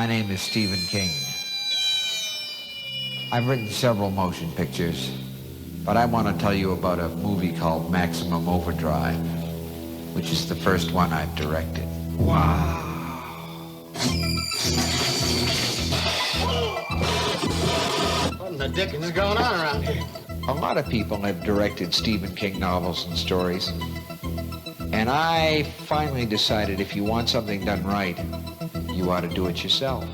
My name is Stephen King. I've written several motion pictures, but I want to tell you about a movie called Maximum Overdrive, which is the first one I've directed. Wow. What in the dickens is going on around here? A lot of people have directed Stephen King novels and stories, and I finally decided if you want something done right, you ought to do it yourself.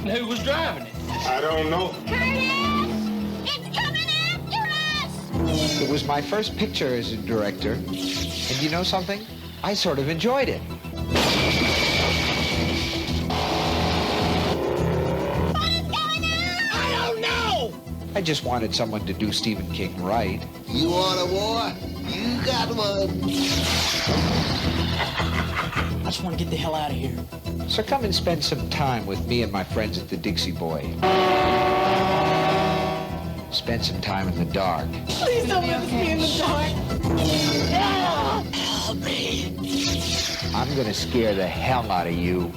Who was driving it? I don't know. Curtis! It's coming after us! It was my first picture as a director, and you know something? I sort of enjoyed it. What is going on? I don't know! I just wanted someone to do Stephen King right. You want a war? You got one. I just want to get the hell out of here. So come and spend some time with me and my friends at the Dixie Boy. Spend some time in the dark. Please don't let us be in the dark. Help me. I'm gonna scare the hell out of you.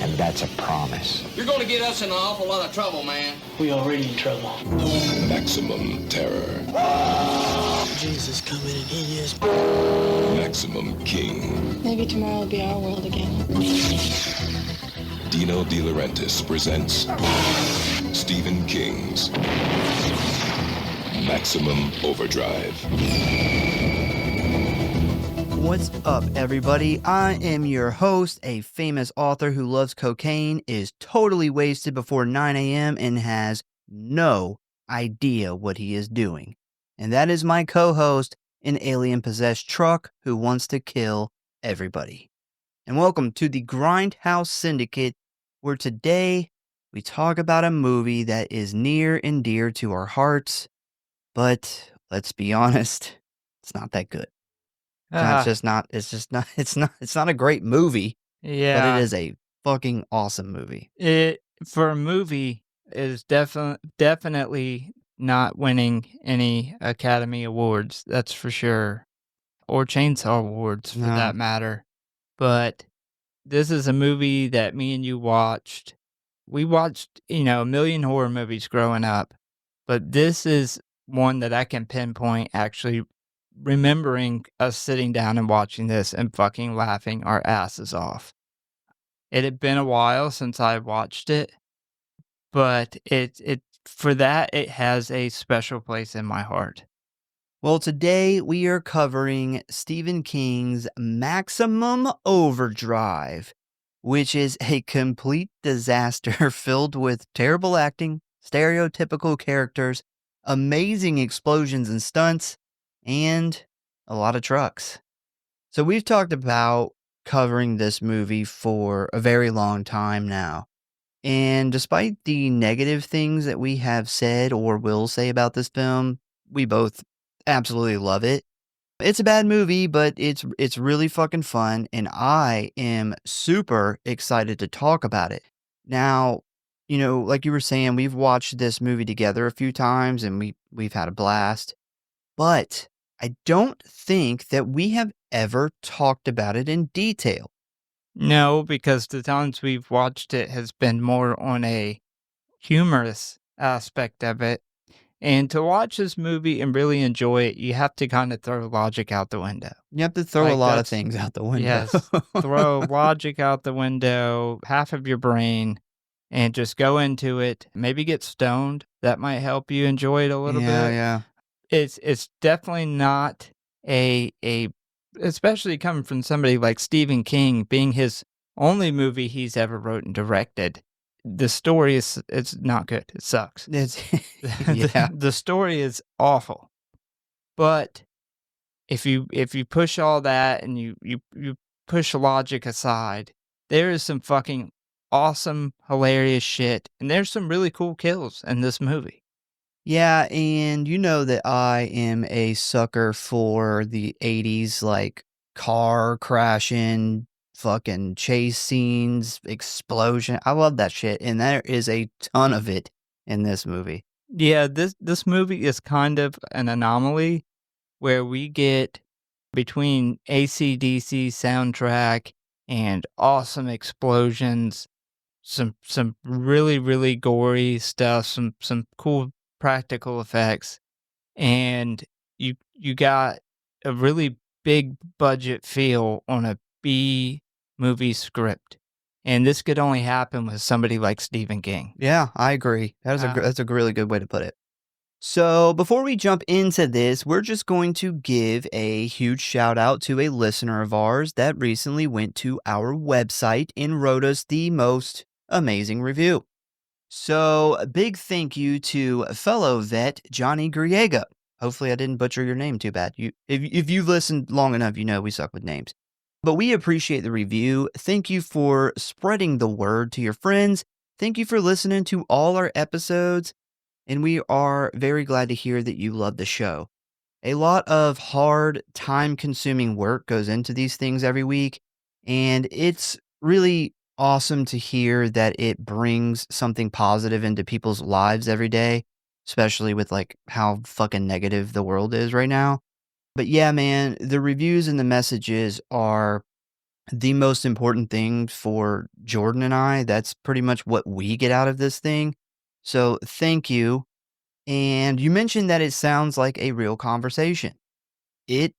And that's a promise. You're going to get us in an awful lot of trouble, man. We already in trouble. Maximum terror. Jesus coming and he is. Maximum King. Maybe tomorrow will be our world again. Dino De Laurentiis presents Stephen King's Maximum Overdrive. What's up, everybody? I am your host, a famous author who loves cocaine, is totally wasted before 9 a.m., and has no idea what he is doing. And that is my co-host, an alien-possessed truck who wants to kill everybody. And welcome to the Grindhouse Syndicate, where today we talk about a movie that is near and dear to our hearts, but let's be honest, it's not that good. It's not a great movie, Yeah, but it is a fucking awesome movie. it for a movie is definitely not winning any Academy Awards. That's for sure, or Chainsaw Awards for No. that matter. But this is a movie that me and you watched. We watched, a million horror movies growing up, but this is one that I can pinpoint actually remembering us sitting down and watching this and fucking laughing our asses off. It had been a while since I watched it, but it has a special place in my heart. Well, today we are covering Stephen King's Maximum Overdrive, which is a complete disaster filled with terrible acting, stereotypical characters, amazing explosions and stunts, and a lot of trucks. So we've talked about covering this movie for a very long time now. And despite the negative things that we have said or will say about this film, we both absolutely love it. It's a bad movie, but it's really fucking fun, and I am super excited to talk about it. Now, like you were saying, we've watched this movie together a few times, and we've had a blast. But I don't think that we have ever talked about it in detail. No, because the times we've watched it has been more on a humorous aspect of it. And to watch this movie and really enjoy it, you have to kind of throw logic out the window. You have to throw Like, a lot of that's- things out the window. Yes, throw logic out the window, half of your brain, and just go into it. Maybe get stoned. That might help you enjoy it a little bit. Yeah. It's definitely not a especially coming from somebody like Stephen King, being his only movie he's ever wrote and directed. The story it's not good. It sucks. It's Yeah. The story is awful. But if you push all that and you push logic aside, there is some fucking awesome, hilarious shit, and there's some really cool kills in this movie. Yeah, and you know that I am a sucker for the 80s, like car crashing, fucking chase scenes, explosion. I love that shit, and there is a ton of it in this movie. Yeah, this movie is kind of an anomaly where we get between AC/DC soundtrack and awesome explosions, some really, really gory stuff, some cool practical effects, and you got a really big budget feel on a B movie script. And this could only happen with somebody like Stephen King. Yeah, I agree. That's a really good way to put it. So before we jump into this, we're just going to give a huge shout out to a listener of ours that recently went to our website and wrote us the most amazing review. So a big thank you to fellow vet Johnny Griega. Hopefully I didn't butcher your name too bad. If you've listened long enough, you know we suck with names. But we appreciate the review. Thank you for spreading the word to your friends. Thank you for listening to all our episodes. And we are very glad to hear that you love the show. A lot of hard, time-consuming work goes into these things every week. And it's really awesome to hear that it brings something positive into people's lives every day, especially with like how fucking negative the world is right now. But yeah, man, the reviews and the messages are the most important thing for Jordan and I. That's pretty much what we get out of this thing. So thank you. And you mentioned that it sounds like a real conversation. It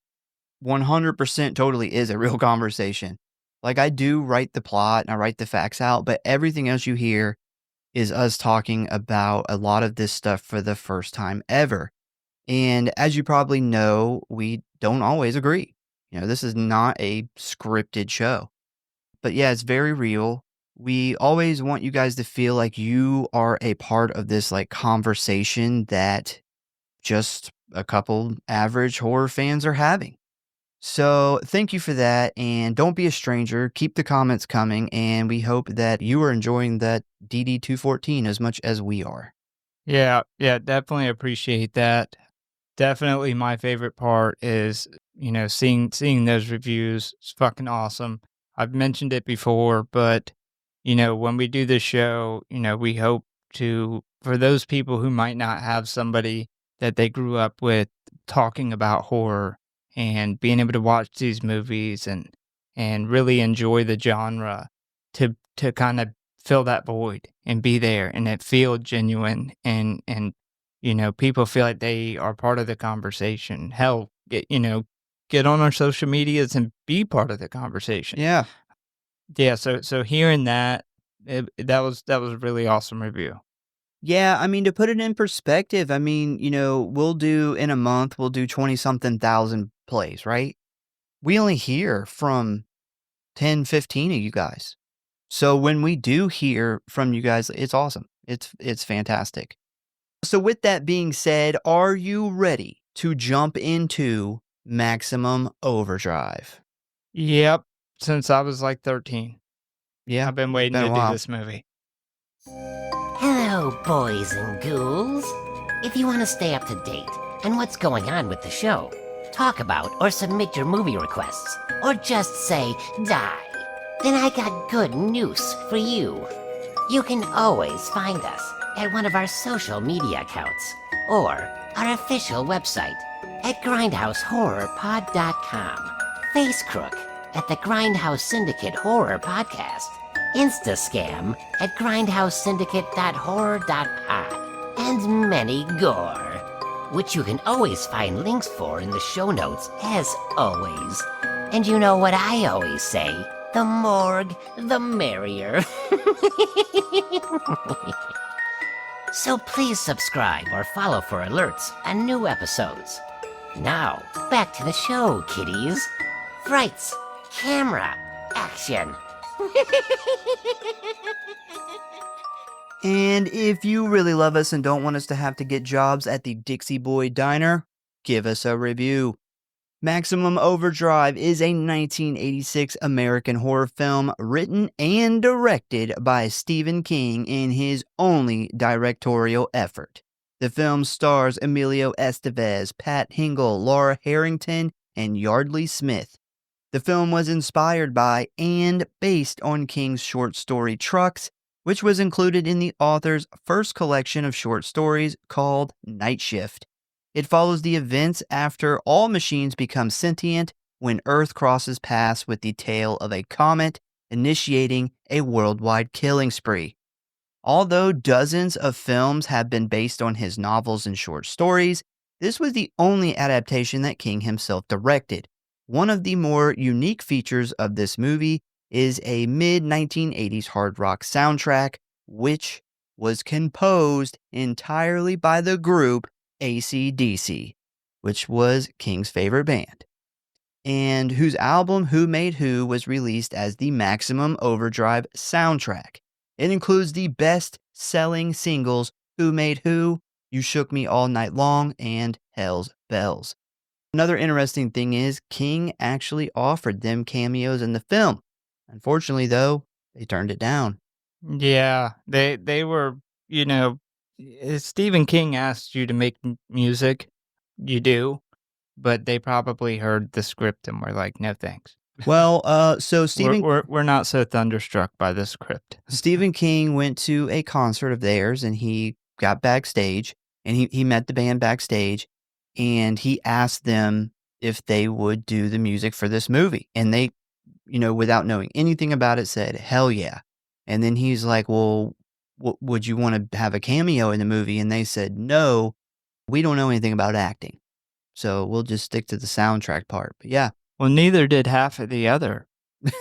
100% totally is a real conversation. Like I do write the plot and I write the facts out, but everything else you hear is us talking about a lot of this stuff for the first time ever. And as you probably know, we don't always agree. You know, this is not a scripted show. But yeah, it's very real. We always want you guys to feel like you are a part of this like conversation that just a couple average horror fans are having. So thank you for that. And don't be a stranger. Keep the comments coming. And we hope that you are enjoying that DD214 as much as we are. Yeah, definitely appreciate that. Definitely my favorite part is, seeing those reviews. It's fucking awesome. I've mentioned it before, but, when we do this show, we hope for those people who might not have somebody that they grew up with talking about horror and being able to watch these movies and really enjoy the genre to kind of fill that void and be there and it feel genuine and people feel like they are part of the conversation. Hell, get on our social medias and be part of the conversation. Yeah. Yeah, so hearing that, that was a really awesome review. Yeah, I mean, to put it in perspective, I mean, we'll do in a month, we'll do 20-something thousand plays, right? We only hear from 10, 15 of you guys. So when we do hear from you guys, it's awesome. It's fantastic. So with that being said, are you ready to jump into Maximum Overdrive? Yep, since I was like 13. Yeah, I've been waiting to do this movie. Hello, boys and ghouls. If you want to stay up to date on what's going on with the show, talk about or submit your movie requests, or just say die, then I got good news for you. You can always find us at one of our social media accounts or our official website at Grindhouse.Horror.Pod.com, Facecrook at the Grindhouse Syndicate Horror Podcast, Instascam at grindhousesyndicate.horror.pod, and many gore, which you can always find links for in the show notes as always. And you know what I always say, the morgue, the merrier. So please subscribe or follow for alerts on new episodes. Now, back to the show, kiddies. Frights, camera, action. And if you really love us and don't want us to have to get jobs at the Dixie Boy Diner, give us a review. Maximum Overdrive is a 1986 American horror film written and directed by Stephen King in his only directorial effort. The film stars Emilio Estevez, Pat Hingle, Laura Harrington, and Yardley Smith. The film was inspired by and based on King's short story Trucks, which was included in the author's first collection of short stories called Night Shift. It follows the events after all machines become sentient when Earth crosses paths with the tail of a comet, initiating a worldwide killing spree. Although dozens of films have been based on his novels and short stories, this was the only adaptation that King himself directed. One of the more unique features of this movie is a mid-1980s hard rock soundtrack, which was composed entirely by the group AC/DC, which was King's favorite band, and whose album Who Made Who was released as the Maximum Overdrive soundtrack. It includes the best-selling singles Who Made Who, You Shook Me All Night Long, and Hell's Bells. Another interesting thing is King actually offered them cameos in the film. Unfortunately, though, they turned it down. Yeah, they were, Stephen King asked you to make music, you do, but they probably heard the script and were like, "No, thanks." Well, so Stephen We're not so thunderstruck by the script. Stephen King went to a concert of theirs, and he got backstage, and he met the band backstage, and he asked them if they would do the music for this movie. And they, without knowing anything about it, said, "Hell yeah." And then he's like, "Well, would you want to have a cameo in the movie?" And they said, "No, we don't know anything about acting, so we'll just stick to the soundtrack part." But yeah. Well, neither did half of the other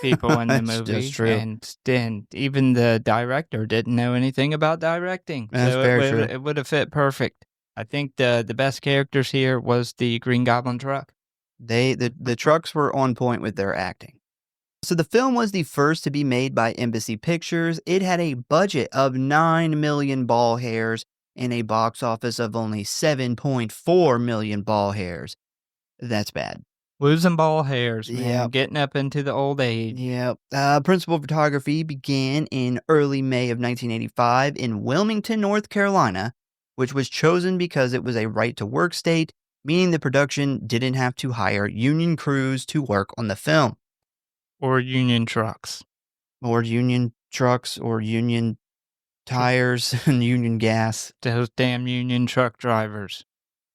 people in the That's movie. true. And even the director didn't know anything about directing. That's So very true. it would have fit perfect. I think the best characters here was the Green Goblin truck. The trucks were on point with their acting. So the film was the first to be made by Embassy Pictures. It had a budget of 9 million ball hairs and a box office of only 7.4 million ball hairs. That's bad. Losing ball hairs, man. Yep. Getting up into the old age. Yep. Principal photography began in early May of 1985 in Wilmington, North Carolina, which was chosen because it was a right-to-work state, meaning the production didn't have to hire union crews to work on the film. Or union trucks. Or union trucks, or union tires, and union gas. Those damn union truck drivers.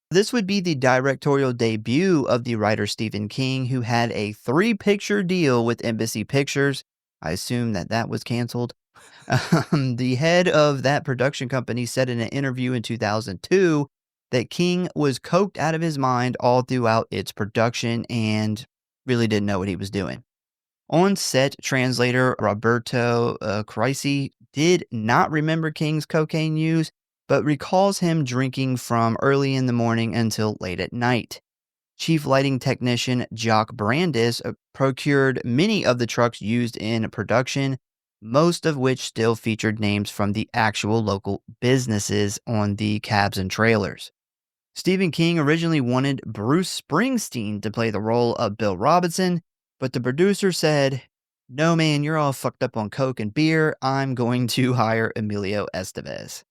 This would be the directorial debut of the writer Stephen King, who had a 3-picture deal with Embassy Pictures. I assume that was canceled. The head of that production company said in an interview in 2002 that King was coked out of his mind all throughout its production and really didn't know what he was doing. On-set translator Roberto Crisi did not remember King's cocaine use, but recalls him drinking from early in the morning until late at night. Chief lighting technician Jock Brandis procured many of the trucks used in production, most of which still featured names from the actual local businesses on the cabs and trailers. Stephen King originally wanted Bruce Springsteen to play the role of Bill Robinson, but the producer said, "No, man, you're all fucked up on coke and beer. I'm going to hire Emilio Estevez."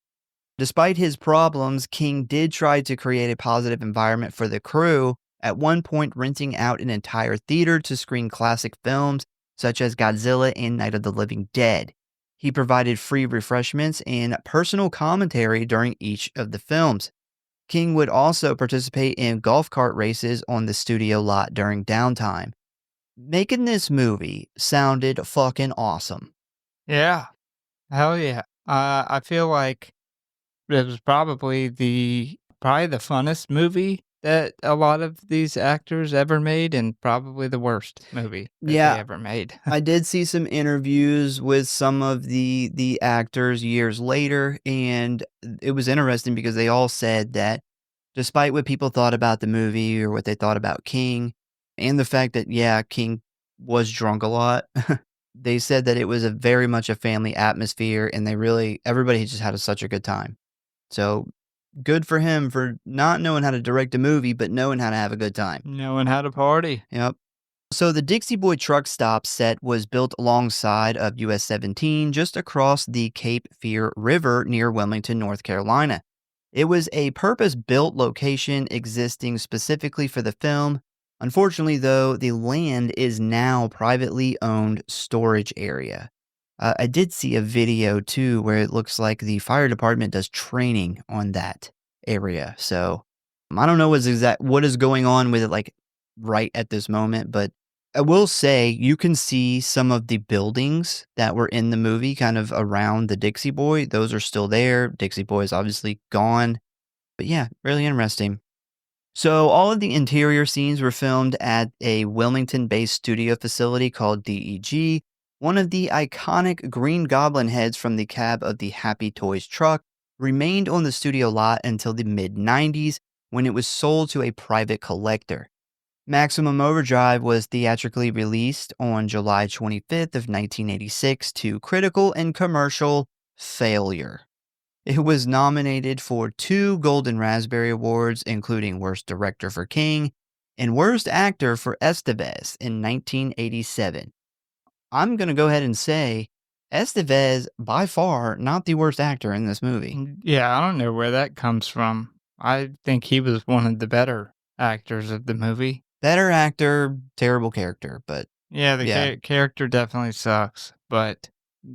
Despite his problems, King did try to create a positive environment for the crew, at one point renting out an entire theater to screen classic films such as Godzilla and Night of the Living Dead. He provided free refreshments and personal commentary during each of the films. King would also participate in golf cart races on the studio lot during downtime. Making this movie sounded fucking awesome. Yeah. Hell yeah. I feel like it was probably the funnest movie that a lot of these actors ever made, and probably the worst movie that they ever made. I did see some interviews with some of the actors years later, and it was interesting because they all said that despite what people thought about the movie or what they thought about King, and the fact that, King was drunk a lot, they said that it was very much a family atmosphere, and everybody just had such a good time. So good for him for not knowing how to direct a movie, but knowing how to have a good time. Knowing how to party. Yep. So the Dixie Boy truck stop set was built alongside of US 17 just across the Cape Fear River near Wilmington, North Carolina. It was a purpose-built location existing specifically for the film. Unfortunately, though, the land is now privately owned storage area. I did see a video, too, where it looks like the fire department does training on that area. So I don't know what is going on with it, like, right at this moment, but I will say you can see some of the buildings that were in the movie kind of around the Dixie Boy. Those are still there. Dixie Boy is obviously gone. But yeah, really interesting. So all of the interior scenes were filmed at a Wilmington-based studio facility called DEG. One of the iconic Green Goblin heads from the cab of the Happy Toys truck remained on the studio lot until the mid-90s when it was sold to a private collector. Maximum Overdrive was theatrically released on July 25th of 1986 to critical and commercial failure. It was nominated for 2 Golden Raspberry Awards, including Worst Director for King and Worst Actor for Estevez in 1987. I'm going to go ahead and say Estevez, by far, not the worst actor in this movie. Yeah, I don't know where that comes from. I think he was one of the better actors of the movie. Better actor, terrible character, but Yeah, the character definitely sucks, but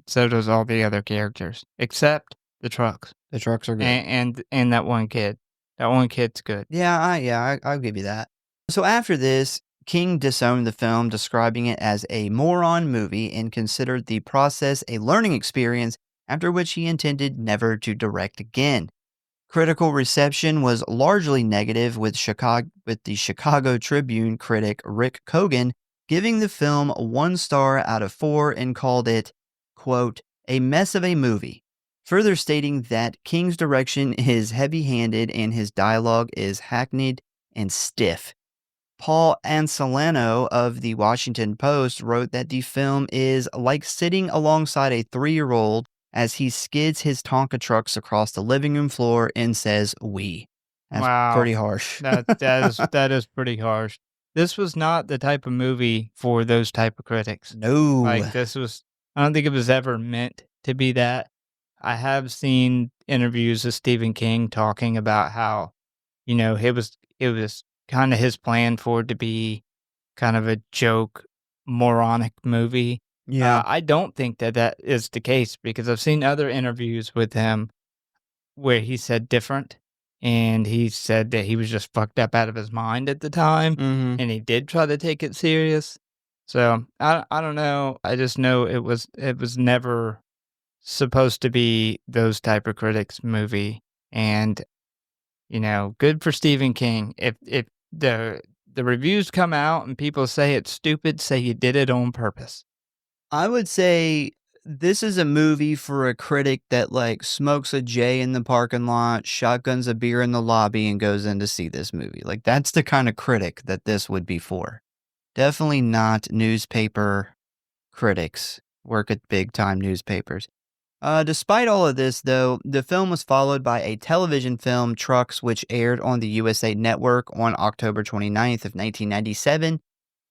so does all the other characters, except the trucks. The trucks are good. And that one kid. That one kid's good. Yeah, I'll give you that. So after this, King disowned the film, describing it as a moron movie and considered the process a learning experience, after which he intended never to direct again. Critical reception was largely negative, with the Chicago Tribune critic Rick Cogan giving the film 1 star out of 4 and called it, quote, a mess of a movie, further stating that King's direction is heavy-handed and his dialogue is hackneyed and stiff. Paul Anselano of the Washington Post wrote that the film is like sitting alongside a 3-year-old as he skids his Tonka trucks across the living room floor and says, "we." That's pretty harsh. That is pretty harsh. This was not the type of movie for those type of critics. No. Like, I don't think it was ever meant to be that. I have seen interviews of Stephen King talking about how, it was kind of his plan for it to be kind of a joke, moronic movie. Yeah. I don't think that is the case, because I've seen other interviews with him where he said different, and he said that he was just fucked up out of his mind at the time, and he did try to take it serious. So I don't know. I just know it was never supposed to be those type of critics movie, and good for Stephen King. If the reviews come out and people say it's stupid, say you did it on purpose. I would say this is a movie for a critic that, like, smokes a J in the parking lot, shotguns a beer in the lobby, and goes in to see this movie. Like, that's the kind of critic that this would be for. Definitely not newspaper critics, work at big-time newspapers. Despite all of this, though, the film was followed by a television film, Trucks, which aired on the USA Network on October 29th of 1997,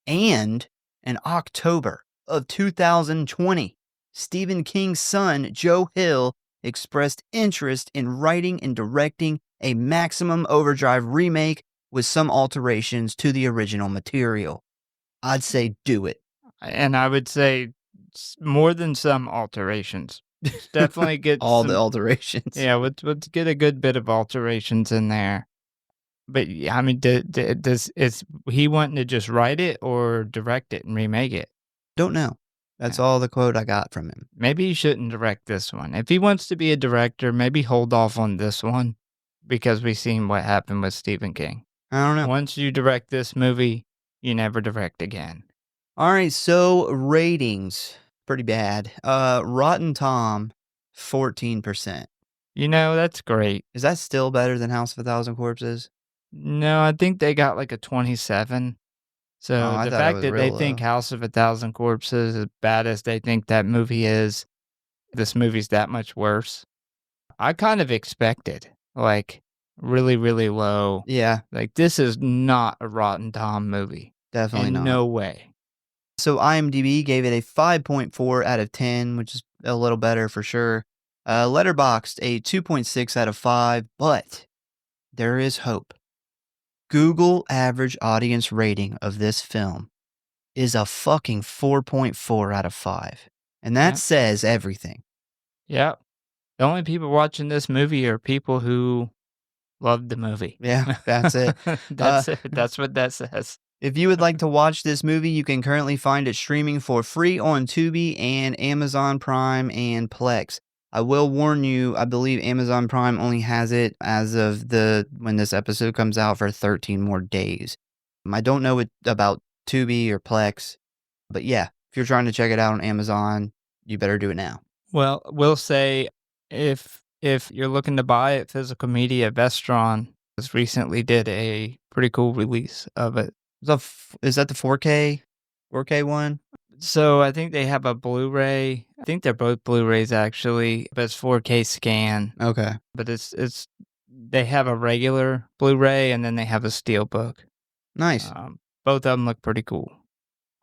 and in October of 2020, Stephen King's son, Joe Hill, expressed interest in writing and directing a Maximum Overdrive remake with some alterations to the original material. I'd say do it. And I would say more than some alterations. Definitely get all the alterations. Yeah, let's get a good bit of alterations in there. But I mean, is he wanting to just write it or direct it and remake it? Don't know. That's all the quote I got from him. Maybe he shouldn't direct this one. If he wants to be a director, maybe hold off on this one, because we've seen what happened with Stephen King. I don't know. Once you direct this movie, you never direct again. All right, so ratings. Pretty bad. Rotten Tom, 14%. That's great. Is that still better than House of a Thousand Corpses? No, I think they got like a 27. So the fact that they think House of a Thousand Corpses, as bad as they think that movie is, this movie's that much worse. I kind of expected, like, really, really low. Yeah. Like, this is not a Rotten Tom movie. Definitely not. No way. So IMDb gave it a 5.4 out of 10, which is a little better for sure. Letterboxd, a 2.6 out of 5, but there is hope. Google average audience rating of this film is a fucking 4.4 out of 5. And that says everything. Yeah. The only people watching this movie are people who Loved the movie. Yeah, that's it. That's it. That's what that says. If you would like to watch this movie, you can currently find it streaming for free on Tubi and Amazon Prime and Plex. I will warn you, I believe Amazon Prime only has it as of when this episode comes out for 13 more days. I don't know about Tubi or Plex, but yeah, if you're trying to check it out on Amazon, you better do it now. Well, we'll say if you're looking to buy it, physical media, Vestron has recently did a pretty cool release of it. Is that the 4K one? So I think they have a Blu-ray. I think they're both Blu-rays actually, but it's 4K scan. Okay. But they have a regular Blu-ray and then they have a Steelbook. Nice. Both of them look pretty cool.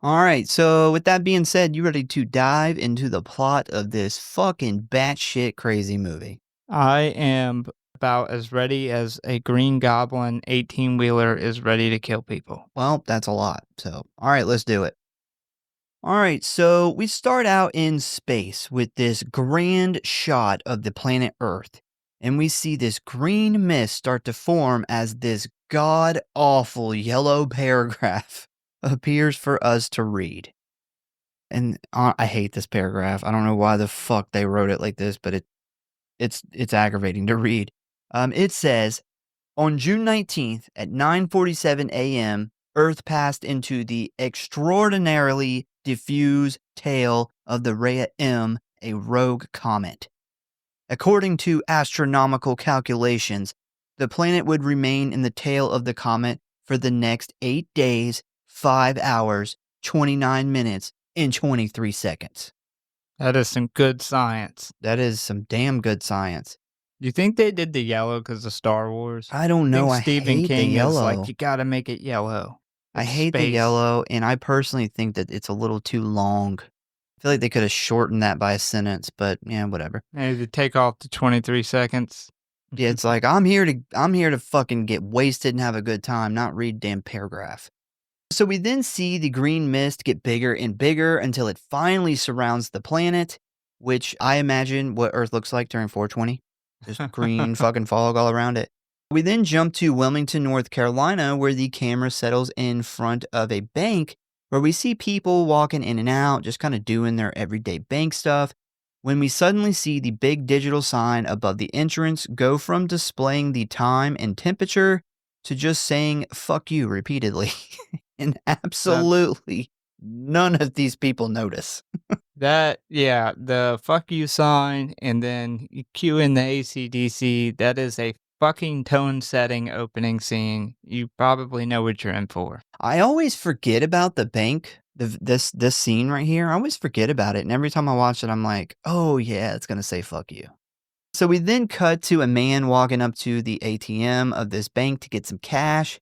All right, so with that being said, you ready to dive into the plot of this fucking batshit crazy movie? I am about as ready as a Green Goblin 18-wheeler is ready to kill people. Well, that's a lot. So, all right, let's do it. All right, so we start out in space with this grand shot of the planet Earth, and we see this green mist start to form as this god-awful yellow paragraph appears for us to read. And I hate this paragraph. I don't know why the fuck they wrote it like this, but it's aggravating to read. It says, on June 19th at 9:47 a.m., Earth passed into the extraordinarily diffuse tail of the Rhea M, a rogue comet. According to astronomical calculations, the planet would remain in the tail of the comet for the next 8 days, 5 hours, 29 minutes, and 23 seconds. That is some good science. That is some damn good science. Do you think they did the yellow because of Star Wars? I don't know. I Stephen hate King the yellow. is like, you gotta make it yellow. I It's hate the space. yellow, and I personally think that it's a little too long. I feel like they could have shortened that by a sentence, but yeah, whatever. Maybe to take off the 23 seconds. Yeah, it's like I'm here to fucking get wasted and have a good time, not read damn paragraph. So we then see the green mist get bigger and bigger until it finally surrounds the planet, which I imagine what Earth looks like during 420. Just green fucking fog all around it. We then jump to Wilmington, North Carolina, where the camera settles in front of a bank where we see people walking in and out, just kind of doing their everyday bank stuff, when we suddenly see the big digital sign above the entrance go from displaying the time and temperature to just saying fuck you repeatedly. And absolutely none of these people notice. The fuck you sign and then you cue in the AC/DC. That is a fucking tone setting opening scene. You probably know what you're in for. I always forget about the bank, this scene right here. I always forget about it. And every time I watch it, I'm like, oh yeah, it's going to say fuck you. So we then cut to a man walking up to the ATM of this bank to get some cash.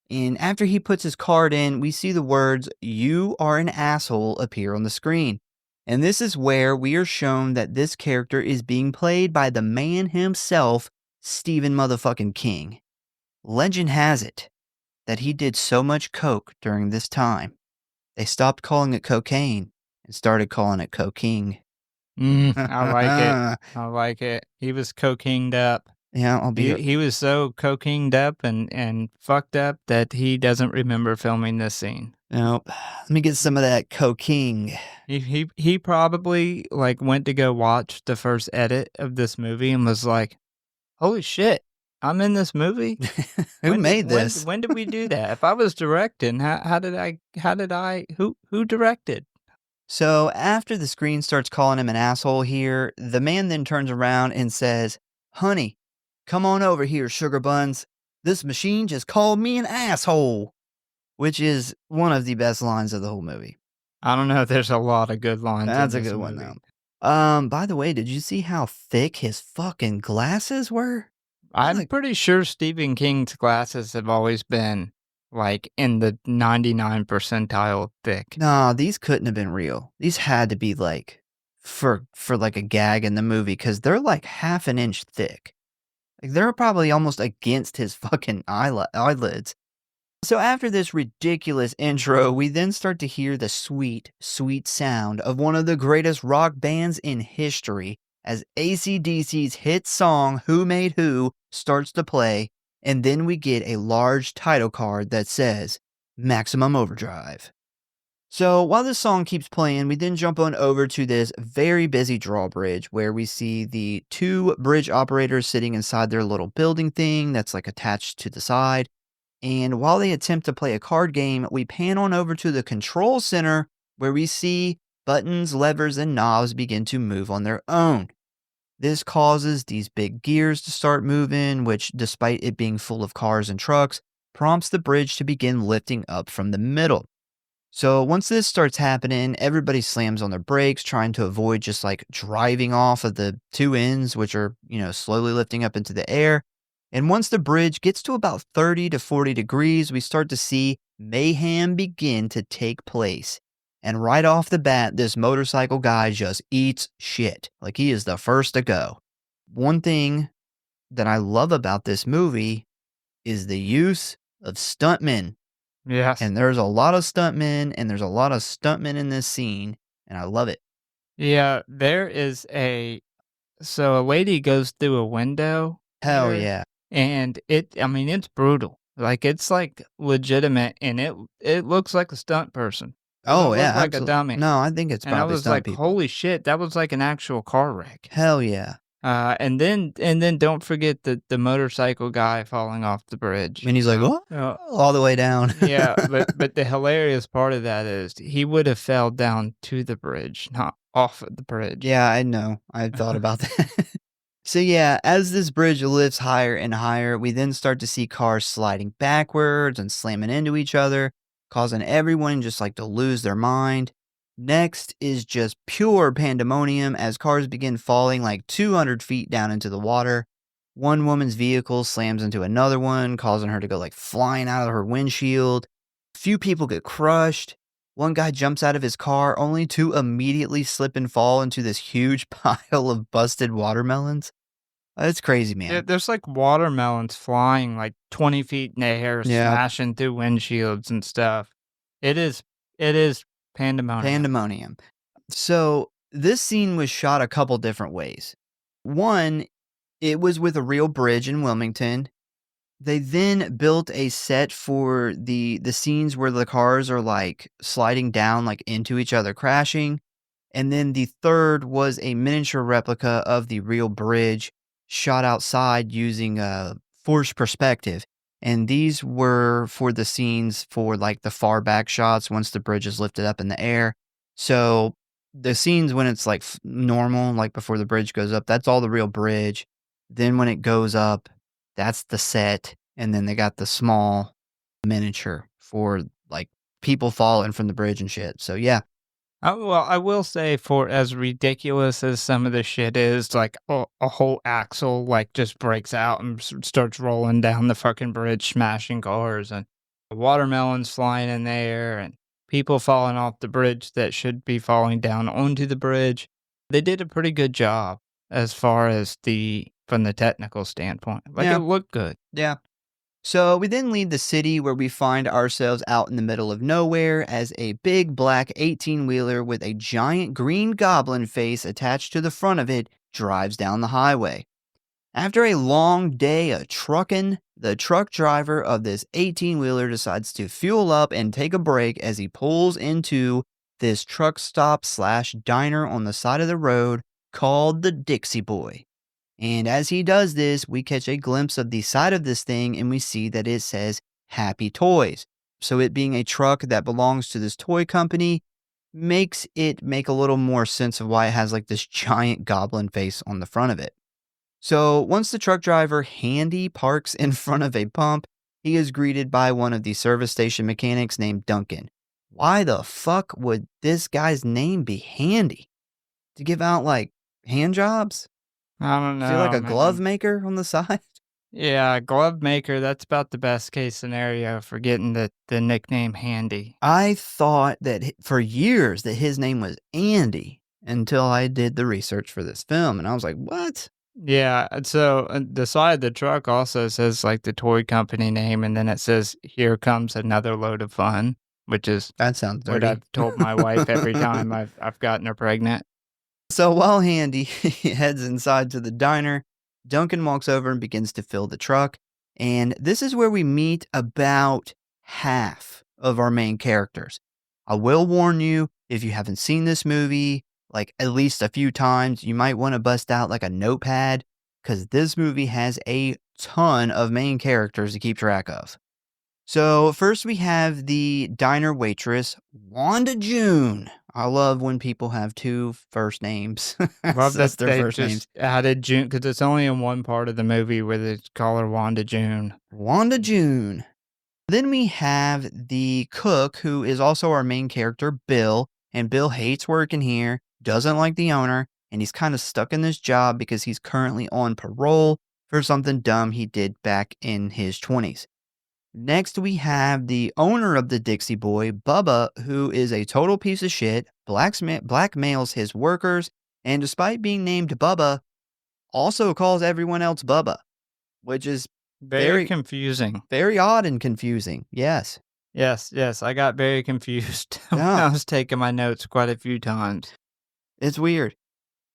And after he puts his card in, we see the words, "You are an asshole," appear on the screen. And this is where we are shown that this character is being played by the man himself, Stephen motherfucking King. Legend has it that he did so much coke during this time, they stopped calling it cocaine and started calling it coking. I like it. I like it. He was cocained up. Yeah, He was so cocained up and fucked up that he doesn't remember filming this scene. Nope. Let me get some of that coking. He probably like went to go watch the first edit of this movie and was like, "Holy shit, I'm in this movie." Who made this? When did we do that? If I was directing, who directed? So after the screen starts calling him an asshole here, the man then turns around and says, "Honey, come on over here, sugar buns. This machine just called me an asshole," which is one of the best lines of the whole movie. I don't know. There's a lot of good lines. That's a in this good one, movie. though. By the way, did you see how thick his fucking glasses were? I'm pretty sure Stephen King's glasses have always been like in the 99 percentile thick. No, these couldn't have been real. These had to be like for like a gag in the movie because they're like half an inch thick. Like they're probably almost against his fucking eyelids. So after this ridiculous intro, we then start to hear the sweet, sweet sound of one of the greatest rock bands in history as AC/DC's hit song, Who Made Who, starts to play, And then we get a large title card that says Maximum Overdrive. So while this song keeps playing, we then jump on over to this very busy drawbridge where we see the 2 bridge operators sitting inside their little building thing that's like attached to the side. And while they attempt to play a card game, we pan on over to the control center where we see buttons, levers, and knobs begin to move on their own. This causes these big gears to start moving, which, despite it being full of cars and trucks, prompts the bridge to begin lifting up from the middle. So once this starts happening, everybody slams on their brakes, trying to avoid just like driving off of the 2 ends, which are, slowly lifting up into the air. And once the bridge gets to about 30 to 40 degrees, we start to see mayhem begin to take place. And right off the bat, this motorcycle guy just eats shit. Like he is the first to go. One thing that I love about this movie is the use of stuntmen. Yes. And there's a lot of stuntmen, and there's a lot of stuntmen in this scene, and I love it. Yeah, there is so a lady goes through a window. Hell here, yeah. And it's brutal. Like, it's like legitimate, and it looks like a stunt person. It Oh doesn't yeah, look like a absolutely. dummy. No, I think it's And I probably was stunt like, people. holy shit, that was like an actual car wreck. Hell yeah. And then don't forget the motorcycle guy falling off the bridge. And he's like, oh, all the way down. Yeah, but the hilarious part of that is he would have fell down to the bridge, not off of the bridge. Yeah, I know. I thought about that. So yeah, as this bridge lifts higher and higher, we then start to see cars sliding backwards and slamming into each other, causing everyone just like to lose their mind. Next is just pure pandemonium as cars begin falling like 200 feet down into the water. One woman's vehicle slams into another one, causing her to go like flying out of her windshield. A few people get crushed. One guy jumps out of his car only to immediately slip and fall into this huge pile of busted watermelons. It's crazy, man. Yeah, there's like watermelons flying like 20 feet in the air, Yeah. smashing through windshields and stuff. It is pandemonium. Pandemonium. So this scene was shot a couple different ways. One, it was with a real bridge in Wilmington. They then built a set for the scenes where the cars are like sliding down like into each other, crashing. And then the third was a miniature replica of the real bridge shot outside using a forced perspective. And these were for the scenes for like the far back shots once the bridge is lifted up in the air. So the scenes when it's like normal, like before the bridge goes up, that's all the real bridge. Then when it goes up, that's the set. And then they got the small miniature for like people falling from the bridge and shit. So yeah. Well, I will say, for as ridiculous as some of the shit is, like a whole axle like just breaks out and starts rolling down the fucking bridge, smashing cars, and watermelons flying in there, and people falling off the bridge that should be falling down onto the bridge. They did a pretty good job as far as from the technical standpoint. Like, Yeah. it looked good. Yeah. So we then leave the city where we find ourselves out in the middle of nowhere as a big black 18-wheeler with a giant green goblin face attached to the front of it drives down the highway. After a long day of trucking, the truck driver of this 18-wheeler decides to fuel up and take a break as he pulls into this truck stop / diner on the side of the road called the Dixie Boy. And as he does this, we catch a glimpse of the side of this thing and we see that it says Happy Toys. So it being a truck that belongs to this toy company makes it make a little more sense of why it has like this giant goblin face on the front of it. So once the truck driver Handy parks in front of a pump, he is greeted by one of the service station mechanics named Duncan. Why the fuck would this guy's name be Handy? To give out like hand jobs? I don't know. Is he like a man. glove maker on the side? Yeah, glove maker. That's about the best case scenario for getting the nickname Handy. I thought that for years that his name was Andy until I did the research for this film. And I was like, what? Yeah, so the side of the truck also says like the toy company name, and then it says, "Here comes another load of fun," which is That sounds what dirty. I've told my wife every time I've gotten her pregnant. So while Handy heads inside to the diner, Duncan walks over and begins to fill the truck. And this is where we meet about half of our main characters. I will warn you, if you haven't seen this movie, like at least a few times, you might want to bust out like a notepad because this movie has a ton of main characters to keep track of. So first we have the diner waitress, Wanda June. I love when people have two first names. Love That's that their they first just names. added June because it's only in one part of the movie where they call her Wanda June. Wanda June. Then we have the cook, who is also our main character, Bill. And Bill hates working here, doesn't like the owner, and he's kind of stuck in this job because he's currently on parole for something dumb he did back in his 20s. Next, we have the owner of the Dixie Boy, Bubba, who is a total piece of shit, blackmails his workers, and despite being named Bubba, also calls everyone else Bubba, which is Very confusing. very odd and confusing. Yes. Yes, I got very confused when Yeah. I was taking my notes quite a few times. It's weird.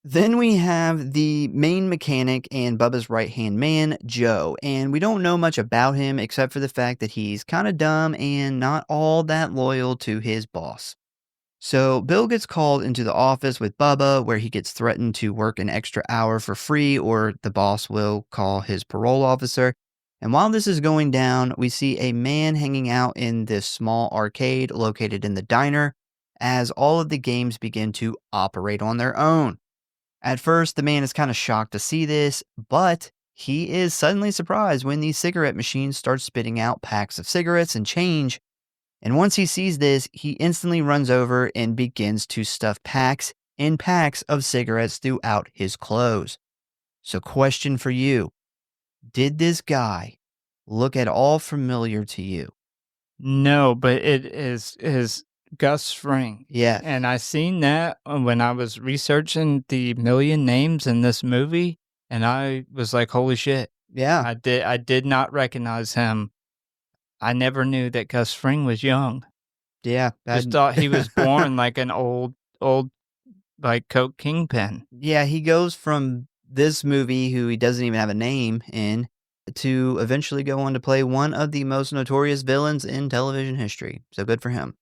Then we have the main mechanic and Bubba's right-hand man, Joe, and we don't know much about him except for the fact that he's kind of dumb and not all that loyal to his boss. So Bill gets called into the office with Bubba where he gets threatened to work an extra hour for free or the boss will call his parole officer. And while this is going down, we see a man hanging out in this small arcade located in the diner as all of the games begin to operate on their own. At first, the man is kind of shocked to see this, but he is suddenly surprised when the cigarette machine starts spitting out packs of cigarettes and change. And once he sees this, he instantly runs over and begins to stuff packs and packs of cigarettes throughout his clothes. So question for you, did this guy look at all familiar to you? No, but it is Gus Fring. Yeah. And I seen that when I was researching the million names in this movie, and I was like, holy shit. Yeah. I did not recognize him. I never knew that Gus Fring was young. Yeah. Just thought he was born like an old like coke kingpin. Yeah, he goes from this movie, who he doesn't even have a name in, to eventually go on to play one of the most notorious villains in television history. So good for him.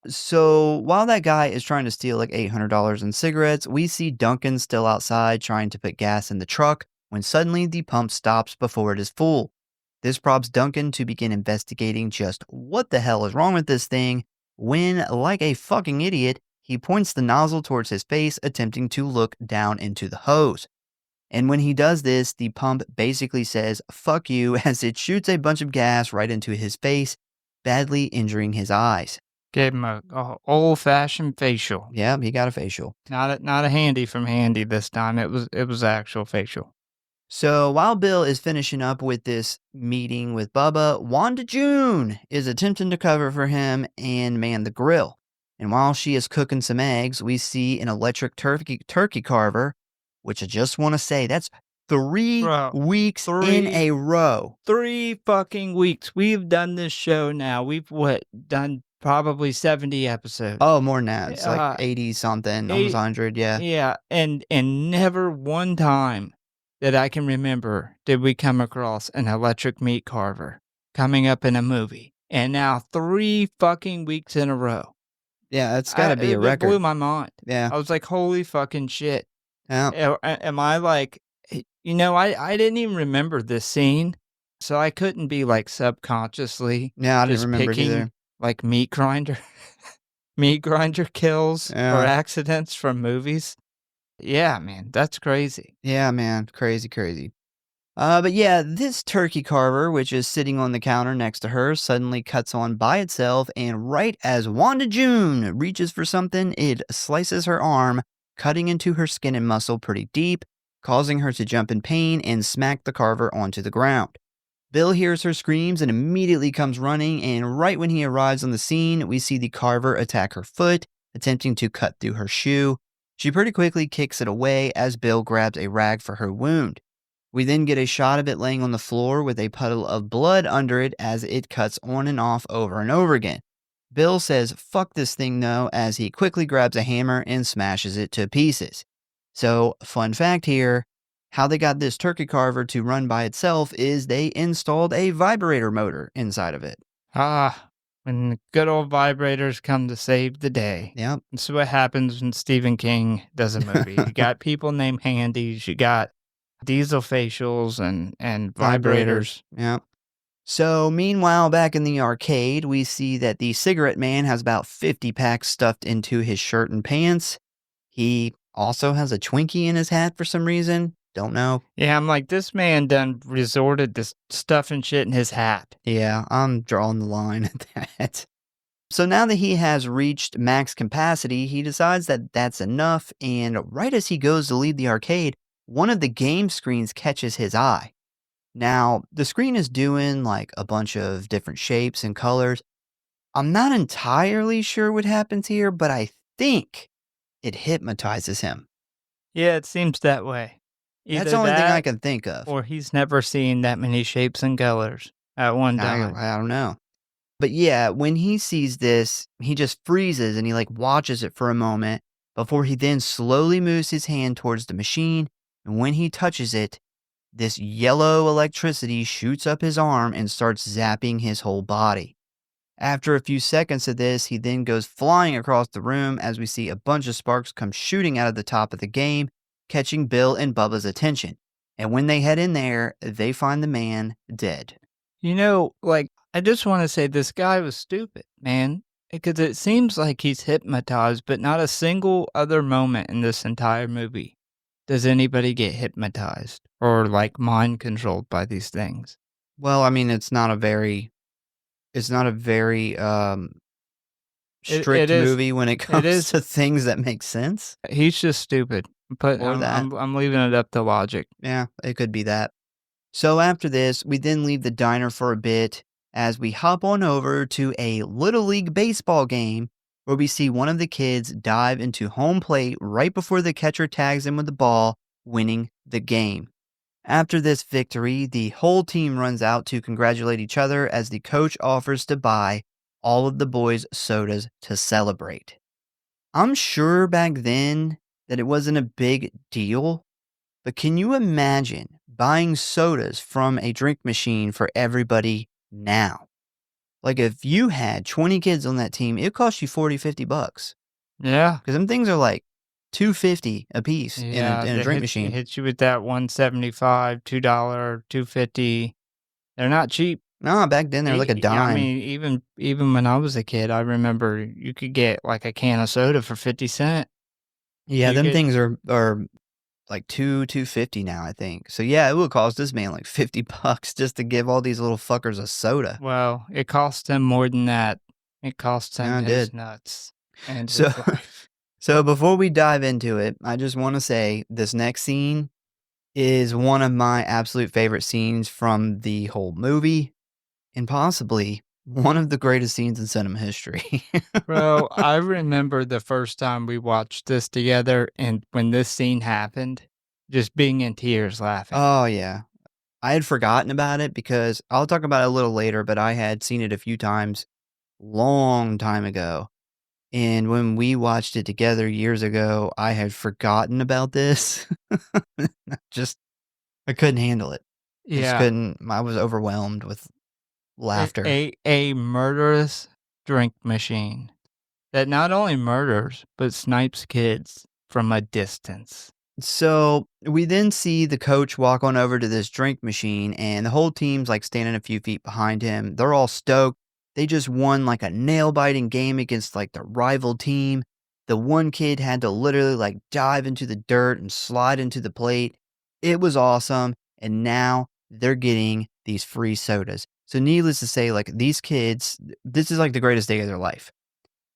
So while that guy is trying to steal like $800 in cigarettes, we see Duncan still outside trying to put gas in the truck when suddenly the pump stops before it is full. This prompts Duncan to begin investigating just what the hell is wrong with this thing when, like a fucking idiot, he points the nozzle towards his face, attempting to look down into the hose. And when he does this, the pump basically says, fuck you, as it shoots a bunch of gas right into his face, badly injuring his eyes. Gave him a old-fashioned facial. Yeah, he got a facial. Not a handy from handy this time. It was actual facial. So while Bill is finishing up with this meeting with Bubba, Wanda June is attempting to cover for him and man the grill. And while she is cooking some eggs, we see an electric turkey carver, which I just want to say, that's 3 weeks in a row. 3 fucking weeks. We've done this show now. We've done probably 70 episodes. Oh, more than that. It's like 80 something, almost 100, yeah. Yeah, and never one time that I can remember did we come across an electric meat carver coming up in a movie. And now 3 fucking weeks in a row. Yeah, that's got to be a record. It blew my mind. Yeah. I was like, holy fucking shit. Yeah. Am I like, I didn't even remember this scene, so I couldn't be like subconsciously. Yeah, I didn't just remember it picking, either. Like meat grinder kills or accidents from movies. Yeah, man, that's crazy. Yeah, man, crazy. But yeah, this turkey carver, which is sitting on the counter next to her, suddenly cuts on by itself, and right as Wanda June reaches for something, it slices her arm, cutting into her skin and muscle pretty deep, causing her to jump in pain and smack the carver onto the ground. Bill hears her screams and immediately comes running, and right when he arrives on the scene, we see the carver attack her foot, attempting to cut through her shoe. She pretty quickly kicks it away as Bill grabs a rag for her wound. We then get a shot of it laying on the floor with a puddle of blood under it as it cuts on and off over and over again. Bill says, fuck this thing though, as he quickly grabs a hammer and smashes it to pieces. So, fun fact here, how they got this turkey carver to run by itself is they installed a vibrator motor inside of it. When the good old vibrators come to save the day. Yep. This is what happens when Stephen King does a movie. You got people named Handies, you got diesel facials and vibrators. Yep. So, meanwhile, back in the arcade, we see that the cigarette man has about 50 packs stuffed into his shirt and pants. He also has a Twinkie in his hat for some reason. Don't know. Yeah, I'm like, this man done resorted to stuffing shit in his hat. Yeah, I'm drawing the line at that. So now that he has reached max capacity, he decides that that's enough, and right as he goes to leave the arcade, one of the game screens catches his eye. Now, the screen is doing like a bunch of different shapes and colors. I'm not entirely sure what happens here, but I think it hypnotizes him. Yeah, it seems that way. That's the only thing I can think of. Or he's never seen that many shapes and colors at one time. I don't know. But yeah, when he sees this, he just freezes and he like watches it for a moment before he then slowly moves his hand towards the machine. And when he touches it, this yellow electricity shoots up his arm and starts zapping his whole body. After a few seconds of this, he then goes flying across the room as we see a bunch of sparks come shooting out of the top of the game, catching Bill and Bubba's attention. And when they head in there, they find the man dead. You know, like, I just want to say this guy was stupid, man. Because it seems like he's hypnotized, but not a single other moment in this entire movie does anybody get hypnotized or like mind controlled by these things. Well, I mean, it's not a very strict movie when it comes to things that make sense. He's just stupid. But I'm leaving it up to logic. Yeah, it could be that. So after this, we then leave the diner for a bit as we hop on over to a Little League baseball game where we see one of the kids dive into home plate right before the catcher tags him with the ball, winning the game. After this victory, the whole team runs out to congratulate each other as the coach offers to buy all of the boys' sodas to celebrate. I'm sure back then that it wasn't a big deal, but can you imagine buying sodas from a drink machine for everybody now? Like if you had 20 kids on that team, it cost you $40-$50. Yeah. Because them things are like $2.50 a piece in a drink machine. It hits you with that $1.75, $2, $2.50. They're not cheap. No, back then they were like a dime. I mean, even when I was a kid, I remember you could get like a can of soda for 50 cents. Yeah, them things are like $2.50 now, I think. So yeah, it would cost this man like $50 just to give all these little fuckers a soda. Well, it cost him more than that. It cost him his nuts and his life. So before we dive into it, I just want to say this next scene is one of my absolute favorite scenes from the whole movie and possibly one of the greatest scenes in cinema history. Bro, I remember the first time we watched this together and when this scene happened, just being in tears laughing. Oh, yeah. I had forgotten about it because I'll talk about it a little later, but I had seen it a few times long time ago. And when we watched it together years ago, I had forgotten about this. I couldn't handle it. Yeah. I was overwhelmed with laughter. A murderous drink machine that not only murders, but snipes kids from a distance. So we then see the coach walk on over to this drink machine and the whole team's like standing a few feet behind him. They're all stoked. They just won like a nail-biting game against like the rival team. The one kid had to literally like dive into the dirt and slide into the plate. It was awesome. And now they're getting these free sodas. So needless to say, like these kids, this is like the greatest day of their life.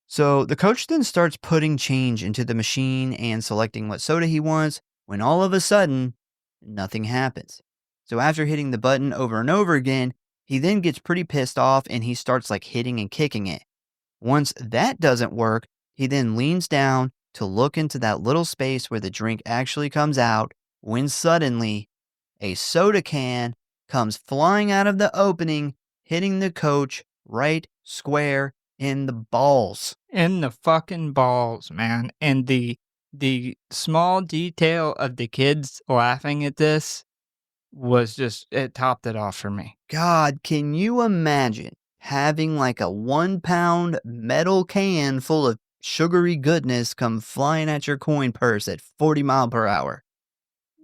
So the coach then starts putting change into the machine and selecting what soda he wants when all of a sudden, nothing happens. So after hitting the button over and over again, he then gets pretty pissed off and he starts like hitting and kicking it. Once that doesn't work, he then leans down to look into that little space where the drink actually comes out when suddenly a soda can comes flying out of the opening, hitting the coach right square in the balls. In the fucking balls, man. And the the small detail of the kids laughing at this was just, it topped it off for me. God, can you imagine having like a 1 pound metal can full of sugary goodness come flying at your coin purse at 40 mile per hour?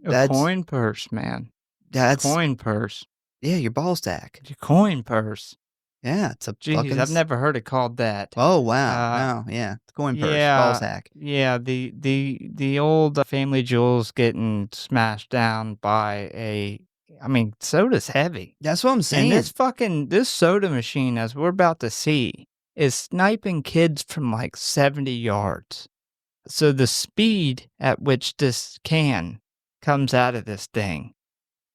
A coin purse, man. That's Coin purse. Yeah, your ball stack. Your coin purse. Yeah, it's a Jeez, fucking. I've never heard it called that. Oh wow, wow, yeah, it's coin purse, ball Yeah, sack. yeah. The old Family Jewels getting smashed down by a. I mean, soda's heavy. That's what I'm And saying. this soda machine, as we're about to see, is sniping kids from like 70 yards. So the speed at which this can comes out of this thing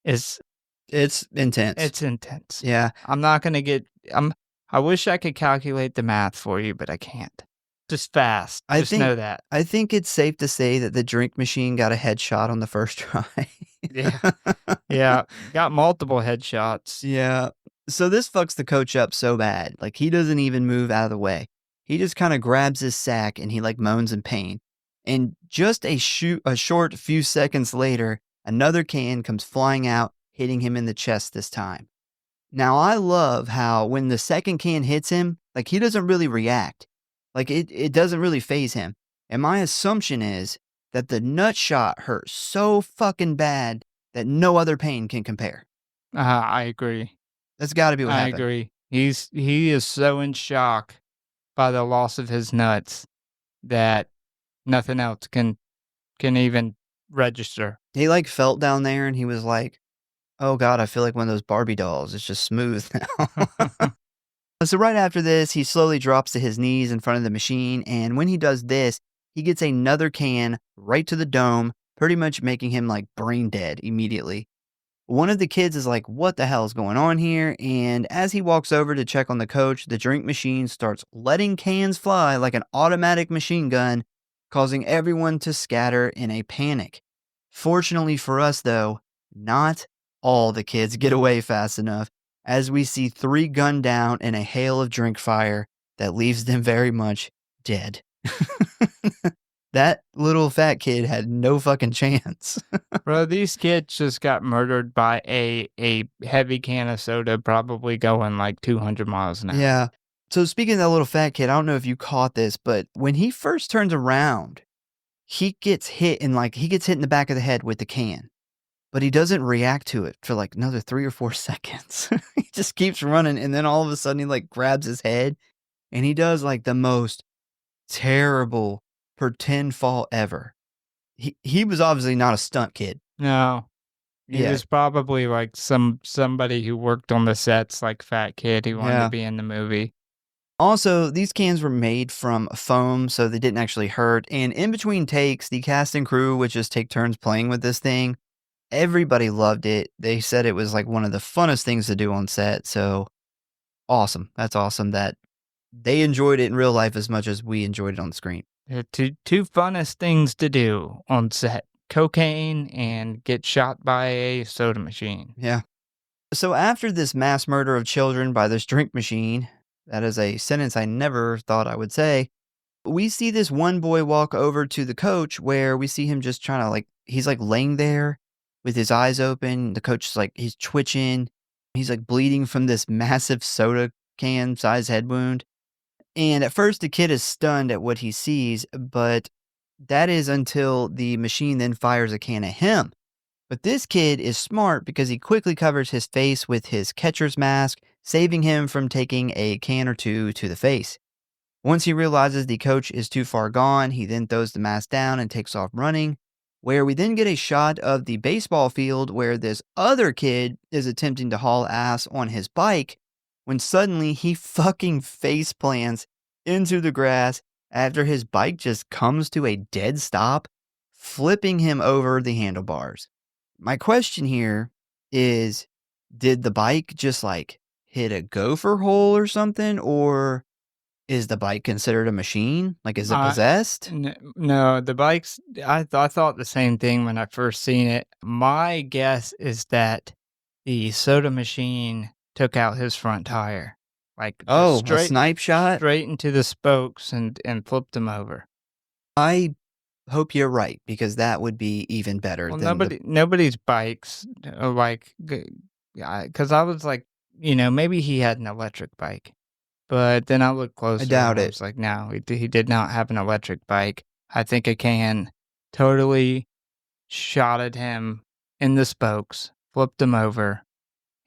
is It's intense. it's intense. Yeah, I'm not gonna get. I wish I could calculate the math for you, but I can't. Just fast. I Just think know that. I think it's safe to say that the drink machine got a headshot on the first try. Yeah. Yeah. Got multiple headshots. Yeah. So this fucks the coach up so bad. Like he doesn't even move out of the way. He just kind of grabs his sack and he like moans in pain. And just a short few seconds later, another can comes flying out, hitting him in the chest this time. Now I love how when the second can hits him, like he doesn't really react. Like it doesn't really faze him. And my assumption is that the nut shot hurt so fucking bad that no other pain can compare. I agree. That's got to be what I happened. agree. He is so in shock by the loss of his nuts that nothing else can even register. He like felt down there and he was like, oh God, I feel like one of those Barbie dolls. It's just smooth now. So right after this, he slowly drops to his knees in front of the machine. And when he does this, he gets another can right to the dome, pretty much making him like brain dead immediately. One of the kids is like, what the hell is going on here? And as he walks over to check on the coach, the drink machine starts letting cans fly like an automatic machine gun, causing everyone to scatter in a panic. Fortunately for us, though, not all the kids get away fast enough, as we see 3 gunned down in a hail of drink fire that leaves them very much dead. That little fat kid had no fucking chance. Bro, these kids just got murdered by a heavy can of soda, probably going like 200 miles an hour. Yeah. So speaking of that little fat kid, I don't know if you caught this, but when he first turns around, he gets hit in the back of the head with the can. But he doesn't react to it for like another 3 or 4 seconds. He just keeps running, and then all of a sudden he like grabs his head and he does like the most terrible pretend fall ever. He was obviously not a stunt kid. No. He Yeah. was probably like somebody who worked on the sets, like fat kid who wanted Yeah. to be in the movie. Also, these cans were made from foam, so they didn't actually hurt. And in between takes, the cast and crew would just take turns playing with this thing. Everybody loved it. They said it was like one of the funnest things to do on set. So awesome. That's awesome that they enjoyed it in real life as much as we enjoyed it on screen. They're two funnest things to do on set: cocaine and get shot by a soda machine. Yeah. So after this mass murder of children by this drink machine, that is a sentence I never thought I would say, we see this one boy walk over to the coach where we see him just trying to he's like laying there with his eyes open. The coach is like, he's twitching. He's like bleeding from this massive soda can size head wound. And at first the kid is stunned at what he sees, but that is until the machine then fires a can at him. But this kid is smart because he quickly covers his face with his catcher's mask, saving him from taking a can or two to the face. Once he realizes the coach is too far gone, he then throws the mask down and takes off running, where we then get a shot of the baseball field where this other kid is attempting to haul ass on his bike, when suddenly he fucking face plants into the grass after his bike just comes to a dead stop, flipping him over the handlebars. My question here is, did the bike just like hit a gopher hole or something? Or is the bike considered a machine? Like, is it possessed? No, the bikes, I thought the same thing when I first seen it. My guess is that the soda machine took out his front tire. Like, Oh, a snipe shot? straight into the spokes and flipped him over. I hope you're right, because that would be even better Well, than the nobody's bikes are like, because I was like, maybe he had an electric bike, but then I looked I closer and doubt I it. was like, no, he did not have an electric bike. I think a can totally shot at him in the spokes, flipped him over,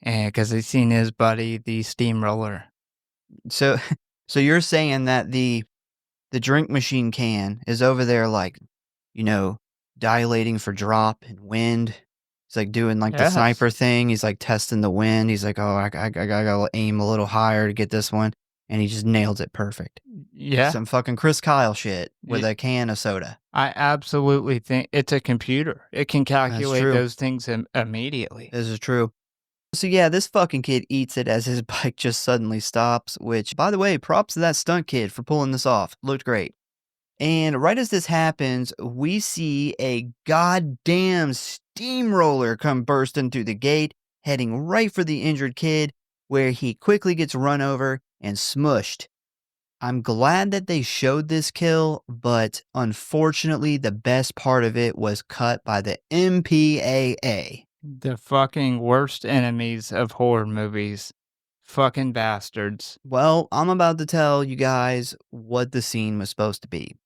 and because he seen his buddy, the steamroller. So so you're saying that the drink machine can is over there like, you know, dilating for drop and wind. He's like doing like the Yes. sniper thing. He's like testing the wind. He's like, oh, I gotta aim a little higher to get this one. And he just nails it perfect. Yeah. Some fucking Chris Kyle shit with Ye a can of soda. I absolutely think it's a computer. It can That's calculate true. those things immediately. This is true. So yeah, this fucking kid eats it as his bike just suddenly stops, which, by the way, props to that stunt kid for pulling this off. Looked great. And right as this happens, we see a goddamn steamroller come bursting through the gate, heading right for the injured kid, where he quickly gets run over and smushed. I'm glad that they showed this kill, but unfortunately, the best part of it was cut by the MPAA. The fucking worst enemies of horror movies. Fucking bastards. Well, I'm about to tell you guys what the scene was supposed to be.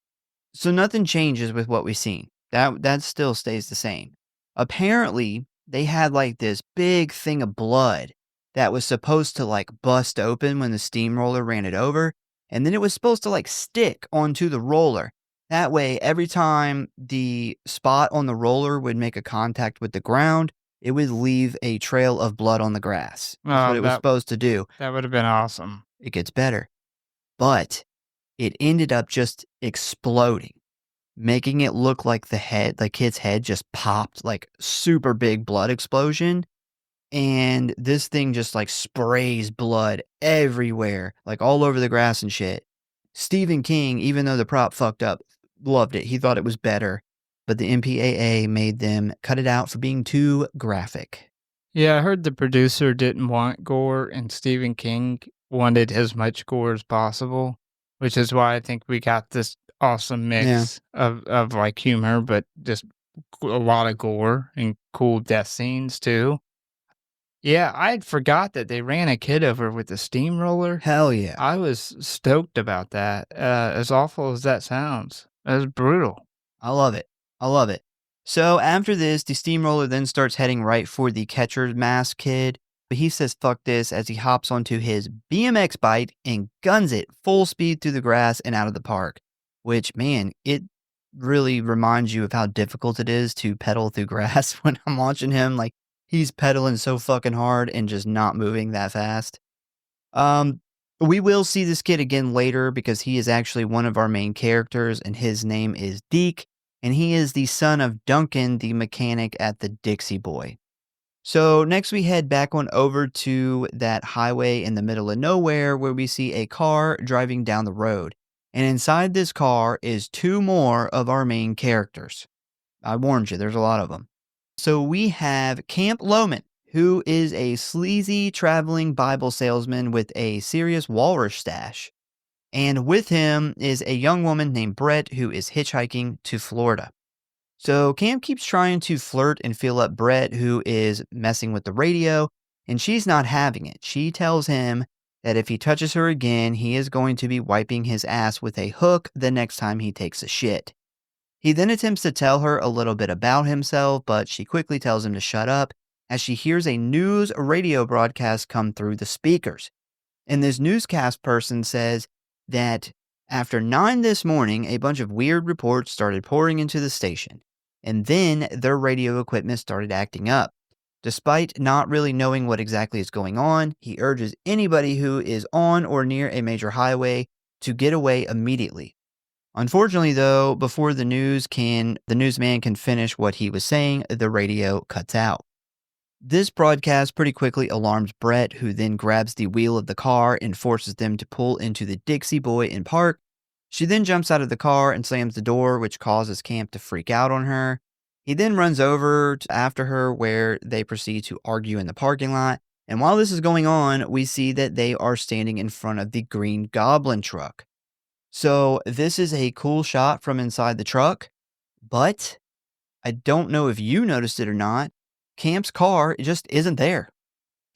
So nothing changes with what we've seen. That still stays the same. Apparently, they had like this big thing of blood that was supposed to like bust open when the steamroller ran it over, and then it was supposed to like stick onto the roller. That way, every time the spot on the roller would make a contact with the ground, it would leave a trail of blood on the grass. That's what Oh, it was supposed to do. that would have been awesome. It gets better. But it ended up just exploding, making it look like the kid's head just popped, like super big blood explosion. And this thing just like sprays blood everywhere, like all over the grass and shit. Stephen King, even though the prop fucked up, loved it. He thought it was better, but the MPAA made them cut it out for being too graphic. Yeah, I heard the producer didn't want gore, and Stephen King wanted as much gore as possible, which is why I think we got this awesome mix of like humor, but just a lot of gore and cool death scenes too. Yeah, I had forgot that they ran a kid over with a steamroller. Hell yeah. I was stoked about that. As awful as that sounds, that was brutal. I love it. I love it. So after this, the steamroller then starts heading right for the catcher's mask kid. But he says fuck this as he hops onto his BMX bike and guns it full speed through the grass and out of the park. Which, man, it really reminds you of how difficult it is to pedal through grass when I'm watching him. Like, he's pedaling so fucking hard and just not moving that fast. We will see this kid again later because he is actually one of our main characters and his name is Deke, and he is the son of Duncan, the mechanic at the Dixie Boy. So next we head back on over to that highway in the middle of nowhere where we see a car driving down the road. And inside this car is two more of our main characters. I warned you, there's a lot of them. So we have Camp Loman, who is a sleazy traveling Bible salesman with a serious walrus stash. And with him is a young woman named Brett who is hitchhiking to Florida. So Cam keeps trying to flirt and feel up Brett, who is messing with the radio, and she's not having it. She tells him that if he touches her again, he is going to be wiping his ass with a hook the next time he takes a shit. He then attempts to tell her a little bit about himself, but she quickly tells him to shut up as she hears a news radio broadcast come through the speakers. And this newscast person says that after 9 this morning, a bunch of weird reports started pouring into the station. And then their radio equipment started acting up. Despite not really knowing what exactly is going on, he urges anybody who is on or near a major highway to get away immediately. Unfortunately, though, before the newsman can finish what he was saying, the radio cuts out. This broadcast pretty quickly alarms Brett, who then grabs the wheel of the car and forces them to pull into the Dixie Boy and park. She then jumps out of the car and slams the door, which causes Camp to freak out on her. He then runs over after her, where they proceed to argue in the parking lot. And while this is going on, we see that they are standing in front of the Green Goblin truck. So this is a cool shot from inside the truck. But I don't know if you noticed it or not. Camp's car just isn't there.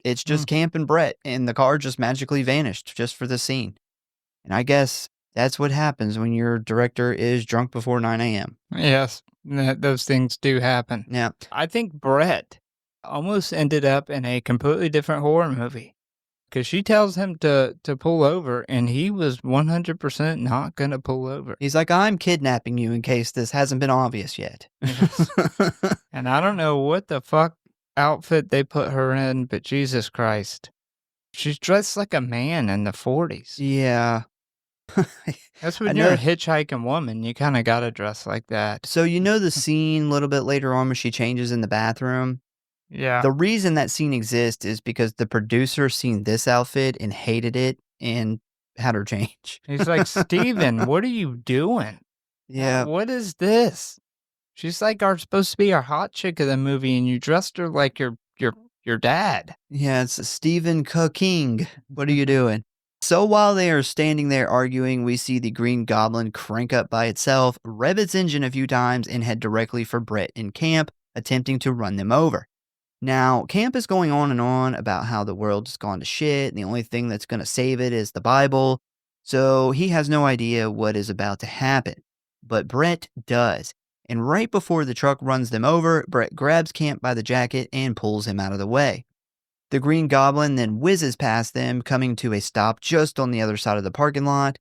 It's just Camp and Brett, and the car just magically vanished just for the scene. And I guess that's what happens when your director is drunk before 9 a.m. Yes, those things do happen. Yeah. I think Brett almost ended up in a completely different horror movie because she tells him to pull over, and he was 100% not going to pull over. He's like, I'm kidnapping you in case this hasn't been obvious yet. Yes. And I don't know what the fuck outfit they put her in, but Jesus Christ. She's dressed like a man in the 40s. Yeah. That's when you're a hitchhiking woman. You kind of got to dress like that. So you know the scene a little bit later on where she changes in the bathroom? Yeah. The reason that scene exists is because the producer seen this outfit and hated it and had her change. He's like, Steven, what are you doing? Yeah. What is this? She's like supposed to be our hot chick of the movie, and you dressed her like your dad. Yeah, it's Stephen King. What are you doing? So while they are standing there arguing, we see the Green Goblin crank up by itself, rev its engine a few times, and head directly for Brett and Camp, attempting to run them over. Now, Camp is going on and on about how the world has gone to shit, and the only thing that's going to save it is the Bible, so he has no idea what is about to happen. But Brett does, and right before the truck runs them over, Brett grabs Camp by the jacket and pulls him out of the way. The Green Goblin then whizzes past them, coming to a stop just on the other side of the parking lot.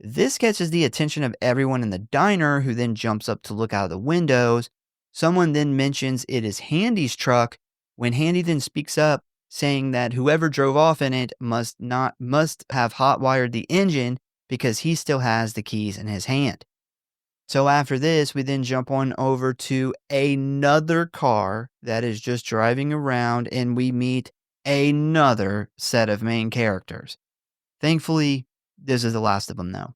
This catches the attention of everyone in the diner, who then jumps up to look out of the windows. Someone then mentions it is Handy's truck, when Handy then speaks up, saying that whoever drove off in it must have hot-wired the engine because he still has the keys in his hand. So after this, we then jump on over to another car that is just driving around, and we meet another set of main characters. Thankfully, this is the last of them, though.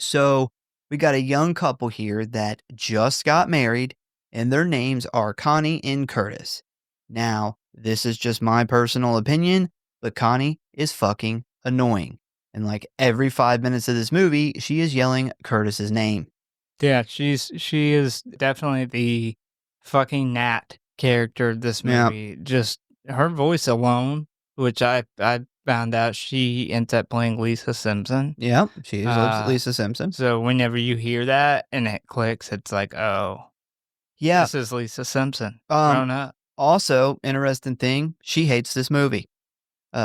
So we got a young couple here that just got married, and their names are Connie and Curtis. Now, this is just my personal opinion, but Connie is fucking annoying. And like every 5 minutes of this movie, she is yelling Curtis's name. Yeah, she is definitely the fucking Nat character of this movie. Yep. Just her voice alone, which I found out she ends up playing Lisa Simpson. Yep, she is Lisa Simpson. So whenever you hear that and it clicks, it's like, oh, yeah, this is Lisa Simpson grown up. Also, interesting thing, she hates this movie.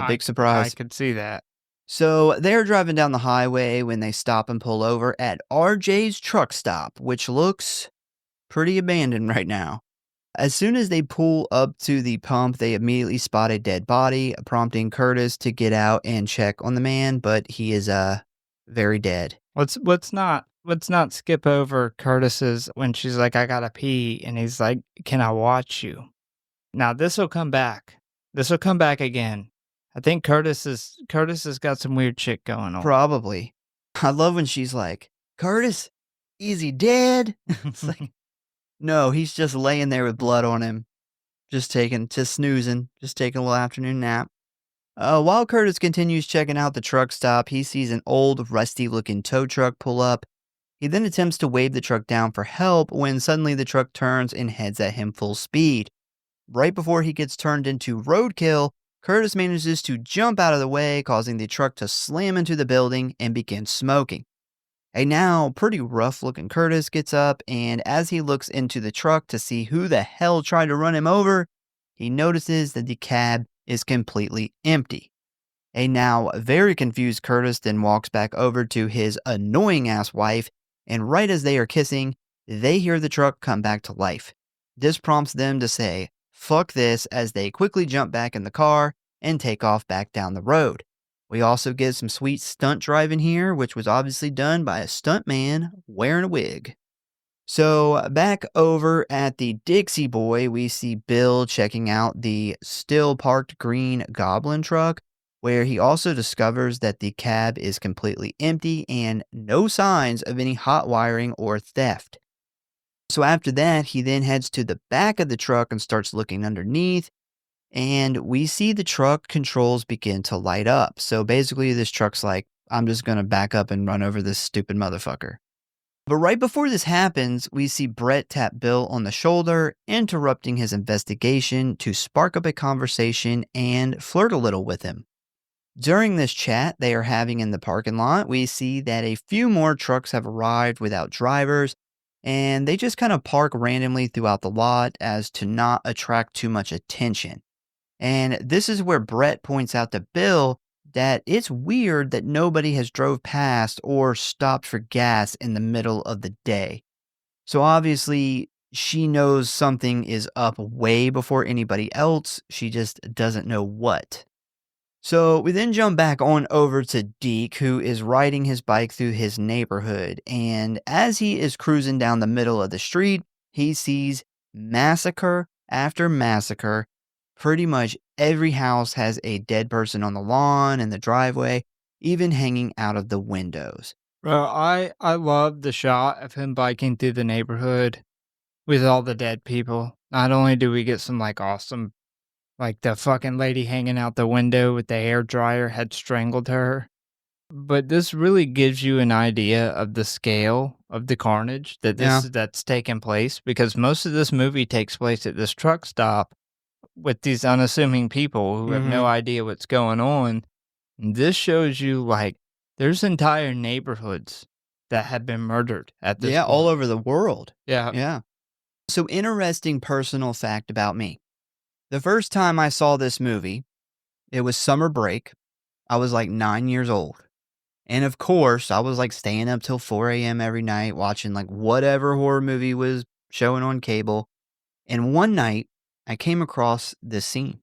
Big surprise. I could see that. So they're driving down the highway when they stop and pull over at RJ's truck stop, which looks pretty abandoned right now. As soon as they pull up to the pump, they immediately spot a dead body, prompting Curtis to get out and check on the man, but he is very dead. Let's not skip over Curtis's when she's like, I gotta pee, and he's like, can I watch you? Now this will come back. This will come back again. I think Curtis has got some weird shit going on. Probably. I love when she's like, Curtis, is he dead? It's like, no, he's just laying there with blood on him. Just snoozing, just taking a little afternoon nap. While Curtis continues checking out the truck stop, he sees an old, rusty-looking tow truck pull up. He then attempts to wave the truck down for help when suddenly the truck turns and heads at him full speed. Right before he gets turned into roadkill, Curtis manages to jump out of the way, causing the truck to slam into the building and begin smoking. A now pretty rough-looking Curtis gets up, and as he looks into the truck to see who the hell tried to run him over, he notices that the cab is completely empty. A now very confused Curtis then walks back over to his annoying-ass wife, and right as they are kissing, they hear the truck come back to life. This prompts them to say, fuck this, as they quickly jump back in the car and take off back down the road. We also get some sweet stunt driving here, which was obviously done by a stunt man wearing a wig. So back over at the Dixie Boy, we see Bill checking out the still parked Green Goblin truck, where he also discovers that the cab is completely empty and no signs of any hot wiring or theft. So after that, he then heads to the back of the truck and starts looking underneath, and we see the truck controls begin to light up. So basically this truck's like, I'm just going to back up and run over this stupid motherfucker. But right before this happens, we see Brett tap Bill on the shoulder, interrupting his investigation to spark up a conversation and flirt a little with him. During this chat they are having in the parking lot, we see that a few more trucks have arrived without drivers, and they just kind of park randomly throughout the lot as to not attract too much attention. And this is where Brett points out to Bill that it's weird that nobody has drove past or stopped for gas in the middle of the day. So obviously she knows something is up way before anybody else. She just doesn't know what. So we then jump back on over to Deke, who is riding his bike through his neighborhood. And as he is cruising down the middle of the street, he sees massacre after massacre. Pretty much every house has a dead person on the lawn and the driveway, even hanging out of the windows. Bro, I love the shot of him biking through the neighborhood with all the dead people. Not only do we get some like awesome, like the fucking lady hanging out the window with the hair dryer had strangled her, but this really gives you an idea of the scale of the carnage that's taken place, because most of this movie takes place at this truck stop with these unassuming people who have no idea what's going on. And this shows you like there's entire neighborhoods that have been murdered at this point. All over the world. Yeah. So interesting personal fact about me. The first time I saw this movie, it was summer break. I was like 9 years old. And of course, I was like staying up till 4 a.m. every night watching like whatever horror movie was showing on cable. And one night, I came across this scene.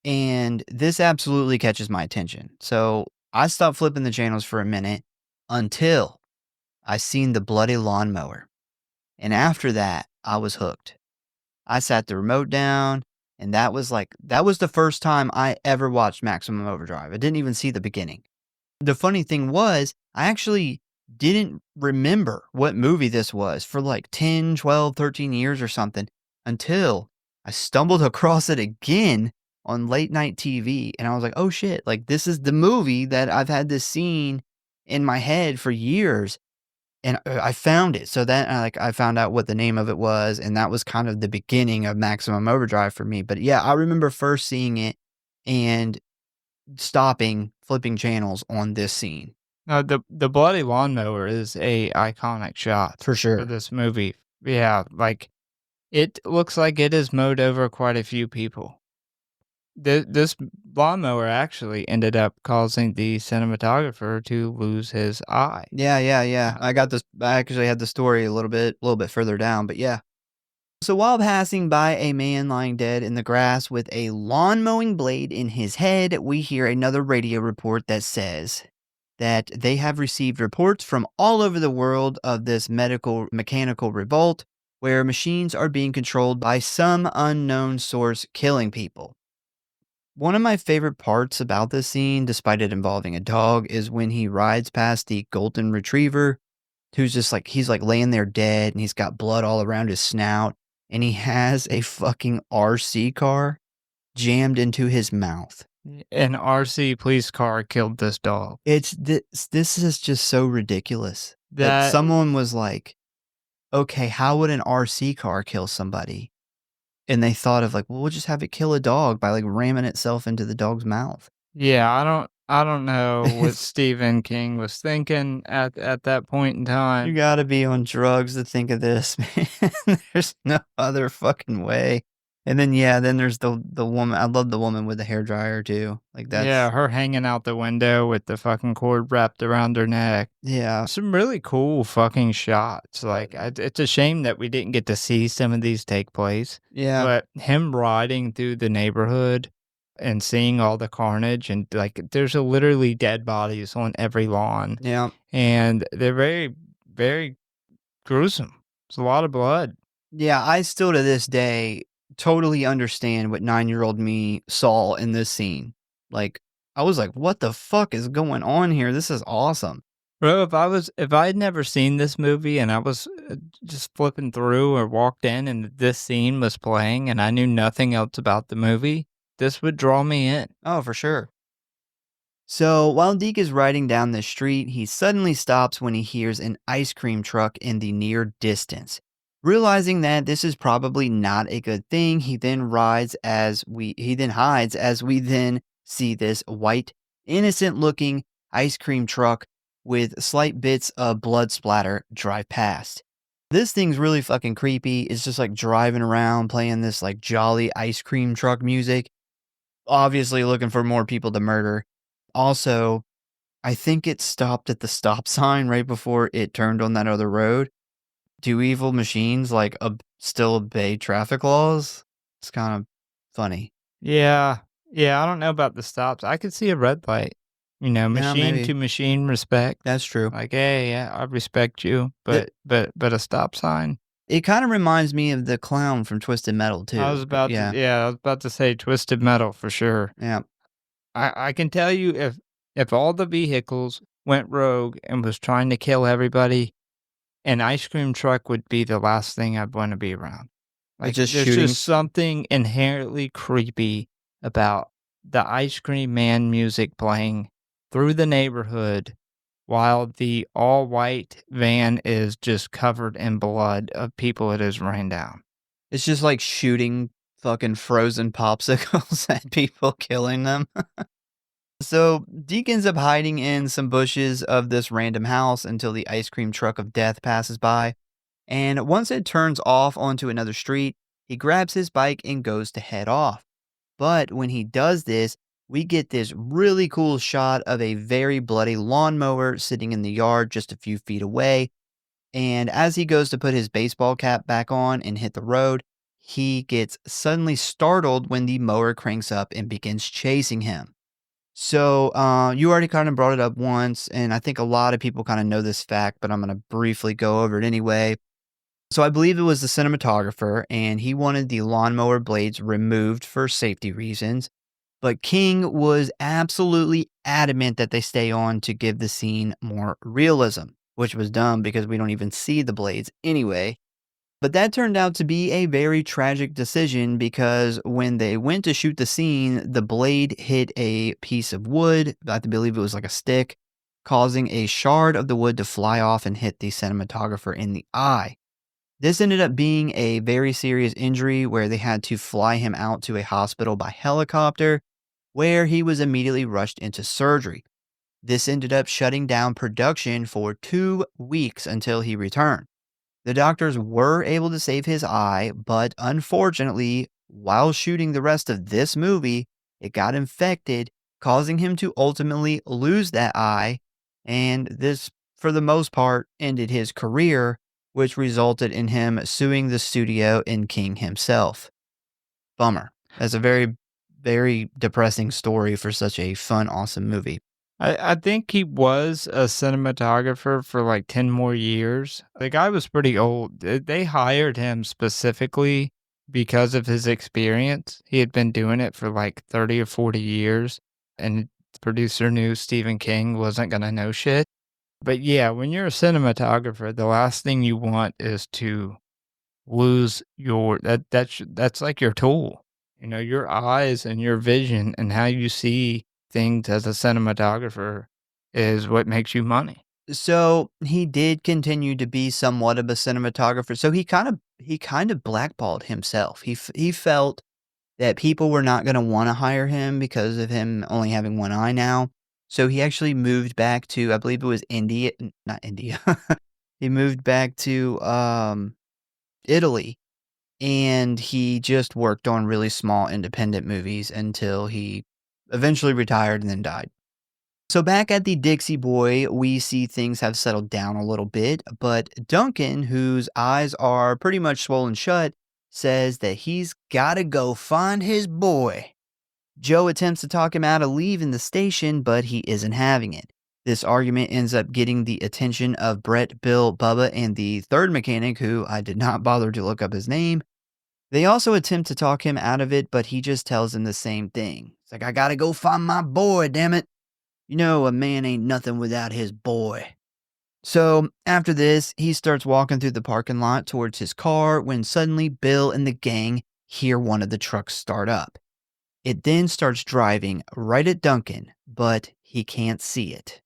And this absolutely catches my attention. So I stopped flipping the channels for a minute until I seen the bloody lawnmower. And after that, I was hooked. I sat the remote down. And that was the first time I ever watched Maximum Overdrive. I didn't even see the beginning. The funny thing was, I actually didn't remember what movie this was for like 10, 12, 13 years or something until I stumbled across it again on late night TV. And I was like, oh shit, like this is the movie that I've had this scene in my head for years. And I found it. So then I found out what the name of it was. And that was kind of the beginning of Maximum Overdrive for me. But yeah, I remember first seeing it and stopping, flipping channels on this scene. No, the bloody lawnmower is a iconic shot For sure. for this movie. Yeah, like it looks like it has mowed over quite a few people. This lawnmower actually ended up causing the cinematographer to lose his eye. Yeah. I actually had the story a little bit further down, but yeah. So while passing by a man lying dead in the grass with a lawn mowing blade in his head, we hear another radio report that says that they have received reports from all over the world of this mechanical revolt where machines are being controlled by some unknown source killing people. One of my favorite parts about this scene, despite it involving a dog, is when he rides past the golden retriever, who's just like, he's like laying there dead and he's got blood all around his snout, and he has a fucking RC car jammed into his mouth. An RC police car killed this dog. This is just so ridiculous that someone was like, okay, how would an RC car kill somebody? And they thought of like, well, we'll just have it kill a dog by like ramming itself into the dog's mouth. Yeah, I don't know what Stephen King was thinking at that point in time. You gotta be on drugs to think of this, man. There's no other fucking way. And then then there's the woman. I love the woman with the hairdryer too. Like that. Yeah, her hanging out the window with the fucking cord wrapped around her neck. Yeah. Some really cool fucking shots. Like, it's a shame that we didn't get to see some of these take place. Yeah. But him riding through the neighborhood and seeing all the carnage, and like there's literally dead bodies on every lawn. Yeah. And they're very, very gruesome. It's a lot of blood. Yeah, I still to this day totally understand what 9-year-old me saw in this scene. Like, I was like, what the fuck is going on here? This is awesome. Bro, if I had never seen this movie and I was just flipping through or walked in and this scene was playing and I knew nothing else about the movie, this would draw me in. Oh, for sure. So while Deke is riding down the street, he suddenly stops when he hears an ice cream truck in the near distance. Realizing that this is probably not a good thing, he then hides as we then see this white, innocent-looking ice cream truck with slight bits of blood splatter drive past. This thing's really fucking creepy. It's just like driving around playing this like jolly ice cream truck music. Obviously looking for more people to murder. Also, I think it stopped at the stop sign right before it turned on that other road. Do evil machines like still obey traffic laws? It's kind of funny. Yeah. Yeah, I don't know about the stops. I could see a red light. You know, machine maybe. to machine respect. That's true. Like, hey, yeah, I respect you, but a stop sign. It kind of reminds me of the clown from Twisted Metal too. I was about to say Twisted Metal for sure. Yeah. I can tell you if all the vehicles went rogue and was trying to kill everybody, an ice cream truck would be the last thing I'd want to be around. Like, just there's shooting. just something inherently creepy about the ice cream man music playing through the neighborhood while the all-white van is just covered in blood of people it has rained down. It's just like shooting fucking frozen popsicles at people, killing them. So Deke ends up hiding in some bushes of this random house until the ice cream truck of death passes by. And once it turns off onto another street, he grabs his bike and goes to head off. But when he does this, we get this really cool shot of a very bloody lawnmower sitting in the yard just a few feet away. And as he goes to put his baseball cap back on and hit the road, he gets suddenly startled when the mower cranks up and begins chasing him. So you already kind of brought it up once, and I think a lot of people kind of know this fact, but I'm going to briefly go over it anyway. So I believe it was the cinematographer, and he wanted the lawnmower blades removed for safety reasons. But King was absolutely adamant that they stay on to give the scene more realism, which was dumb because we don't even see the blades anyway. But that turned out to be a very tragic decision because when they went to shoot the scene, the blade hit a piece of wood, I believe it was like a stick, causing a shard of the wood to fly off and hit the cinematographer in the eye. This ended up being a very serious injury where they had to fly him out to a hospital by helicopter, where he was immediately rushed into surgery. This ended up shutting down production for 2 weeks until he returned. The doctors were able to save his eye, but unfortunately, while shooting the rest of this movie, it got infected, causing him to ultimately lose that eye, and this, for the most part, ended his career, which resulted in him suing the studio and King himself. Bummer. That's a very, very depressing story for such a fun, awesome movie. I think he was a cinematographer for like 10 more years. The guy was pretty old. They hired him specifically because of his experience. He had been doing it for like 30 or 40 years, and the producer knew Stephen King wasn't going to know shit. But yeah, when you're a cinematographer, the last thing you want is to lose that's like your tool. You know, your eyes and your vision and how you see things as a cinematographer is what makes you money. So he did continue to be somewhat of a cinematographer. So he kind of blackballed himself. He felt that people were not going to want to hire him because of him only having one eye now. So he actually moved back to, I believe it was not India. He moved back to Italy, and he just worked on really small independent movies until he eventually retired and then died. So back at the Dixie Boy, we see things have settled down a little bit, but Duncan, whose eyes are pretty much swollen shut, says that he's gotta go find his boy. Joe attempts to talk him out of leaving the station, but he isn't having it. This argument ends up getting the attention of Brett, Bill, Bubba, and the third mechanic, who I did not bother to look up his name. They also attempt to talk him out of it, but he just tells them the same thing. It's like, I gotta go find my boy, damn it. You know, a man ain't nothing without his boy. So after this, he starts walking through the parking lot towards his car when suddenly Bill and the gang hear one of the trucks start up. It then starts driving right at Duncan, but he can't see it.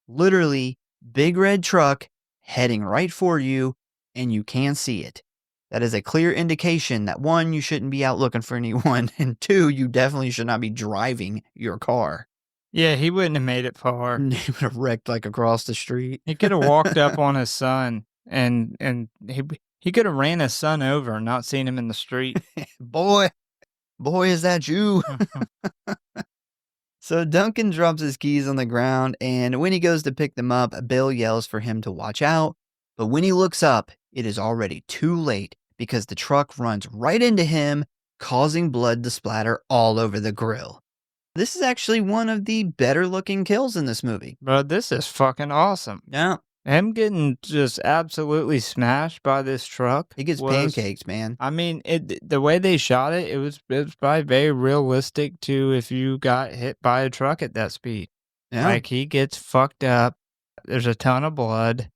Literally, big red truck heading right for you, and you can't see it. That is a clear indication that 1, you shouldn't be out looking for anyone, and 2, you definitely should not be driving your car. Yeah, he wouldn't have made it far. He would have wrecked like across the street. He could have walked up on his son and he could have ran his son over and not seen him in the street. Boy, is that you? So Duncan drops his keys on the ground, and when he goes to pick them up, Bill yells for him to watch out. But when he looks up, it is already too late because the truck runs right into him, causing blood to splatter all over the grill. This is actually one of the better looking kills in this movie. Bro, this is fucking awesome. Yeah. Him getting just absolutely smashed by this truck. He gets pancakes, man. I mean, the way they shot it, it was probably very realistic to if you got hit by a truck at that speed. Yeah. Like, he gets fucked up. There's a ton of blood.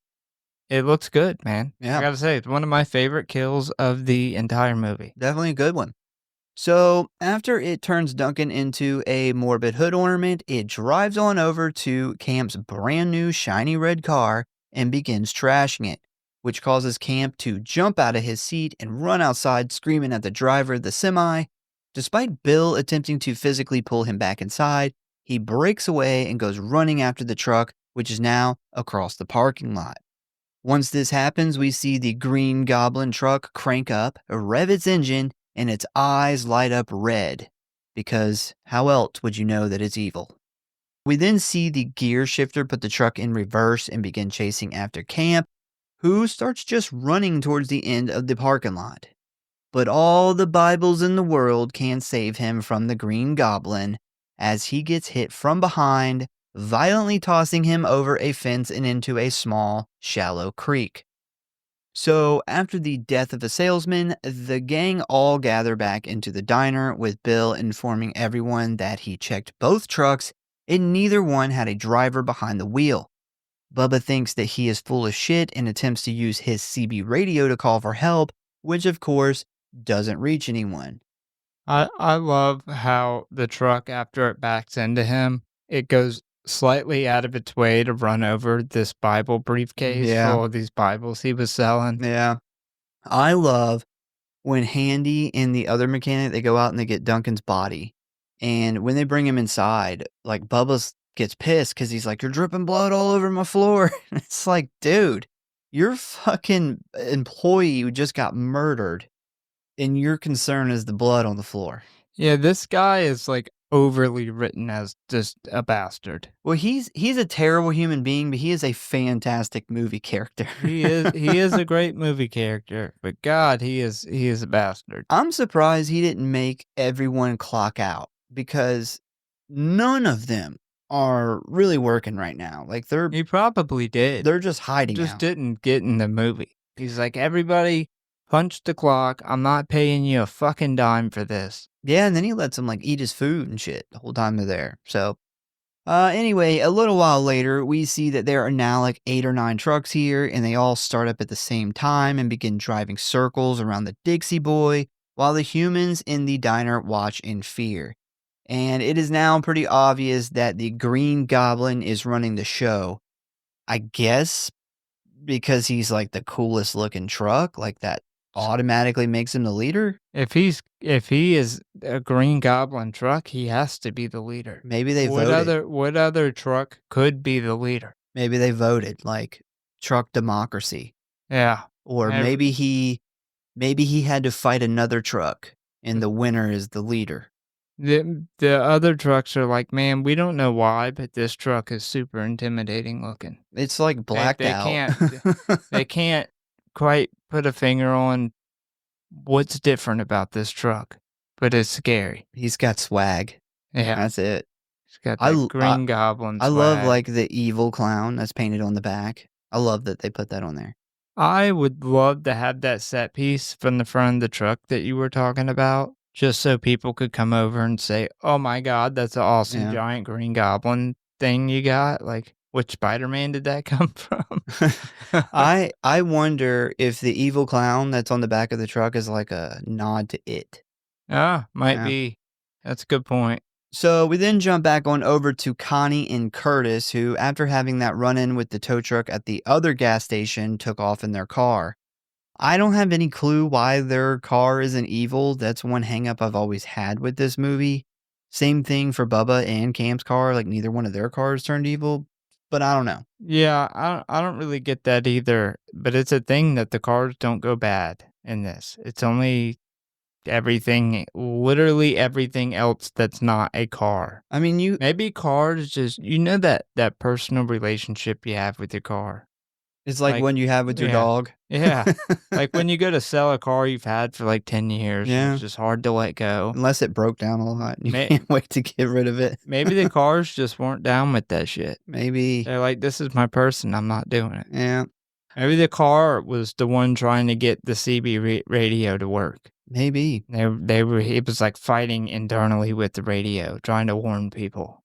It looks good, man. Yeah. I gotta say, it's one of my favorite kills of the entire movie. Definitely a good one. So after it turns Duncan into a morbid hood ornament, it drives on over to Camp's brand new shiny red car and begins trashing it, which causes Camp to jump out of his seat and run outside screaming at the driver of the semi. Despite Bill attempting to physically pull him back inside, he breaks away and goes running after the truck, which is now across the parking lot. Once this happens, we see the Green Goblin truck crank up, rev its engine, and its eyes light up red, because how else would you know that it's evil? We then see the gear shifter put the truck in reverse and begin chasing after Camp, who starts just running towards the end of the parking lot. But all the Bibles in the world can't save him from the Green Goblin, as he gets hit from behind, violently tossing him over a fence and into a small, shallow creek. So, after the death of the salesman, the gang all gather back into the diner, with Bill informing everyone that he checked both trucks and neither one had a driver behind the wheel. Bubba thinks that he is full of shit and attempts to use his CB radio to call for help, which of course doesn't reach anyone. I love how the truck, after it backs into him, it goes slightly out of its way to run over this Bible briefcase full of these Bibles he was selling. Yeah. I love when Handy and the other mechanic, they go out and they get Duncan's body. And when they bring him inside, like Bubba gets pissed because he's like, "You're dripping blood all over my floor." It's like, dude, your fucking employee who just got murdered and your concern is the blood on the floor. Yeah, this guy is like overly written as just a bastard. Well, he's a terrible human being, but he is a fantastic movie character. He is a great movie character, but God, he is a bastard. I'm surprised he didn't make everyone clock out, because none of them are really working right now. Like He probably did. They're just hiding Just out. didn't get in the movie. He's like, everybody punch the clock. I'm not paying you a fucking dime for this. Yeah, and then he lets them like eat his food and shit the whole time they're there. So anyway, a little while later, we see that there are now like 8 or 9 trucks here, and they all start up at the same time and begin driving circles around the Dixie Boy, while the humans in the diner watch in fear. And it is now pretty obvious that the Green Goblin is running the show. I guess because he's like the coolest looking truck, like that automatically makes him the leader. If he is a Green Goblin truck, he has to be the leader. Maybe they voted. What other truck could be the leader? Maybe they voted like truck democracy. Yeah. Or maybe he had to fight another truck and the winner is the leader. The other trucks are like, man, we don't know why, but this truck is super intimidating looking. It's like blacked out. They can't quite put a finger on what's different about this truck, but it's scary. He's got swag. Yeah. That's it. He's got that Green Goblin swag. I love like the evil clown that's painted on the back. I love that they put that on there. I would love to have that set piece from the front of the truck that you were talking about, just so people could come over and say, "Oh my God, that's an awesome giant Green Goblin thing you got." Like, which Spider-Man did that come from? I wonder if the evil clown that's on the back of the truck is like a nod to It. Might be. That's a good point. So we then jump back on over to Connie and Curtis, who, after having that run-in with the tow truck at the other gas station, took off in their car. I don't have any clue why their car isn't evil. That's one hang-up I've always had with this movie. Same thing for Bubba and Cam's car. Like, neither one of their cars turned evil, but I don't know. Yeah, I don't really get that either, but it's a thing that the cars don't go bad in this. It's only literally everything else that's not a car. I mean, maybe cars just, that personal relationship you have with your car. It's like when you have with your dog. Yeah. Like when you go to sell a car you've had for like 10 years, it's just hard to let go. Unless it broke down a lot. You can't wait to get rid of it. Maybe the cars just weren't down with that shit. Maybe. They're like, this is my person. I'm not doing it. Yeah. Maybe the car was the one trying to get the CB radio to work. Maybe. It was like fighting internally with the radio, trying to warn people.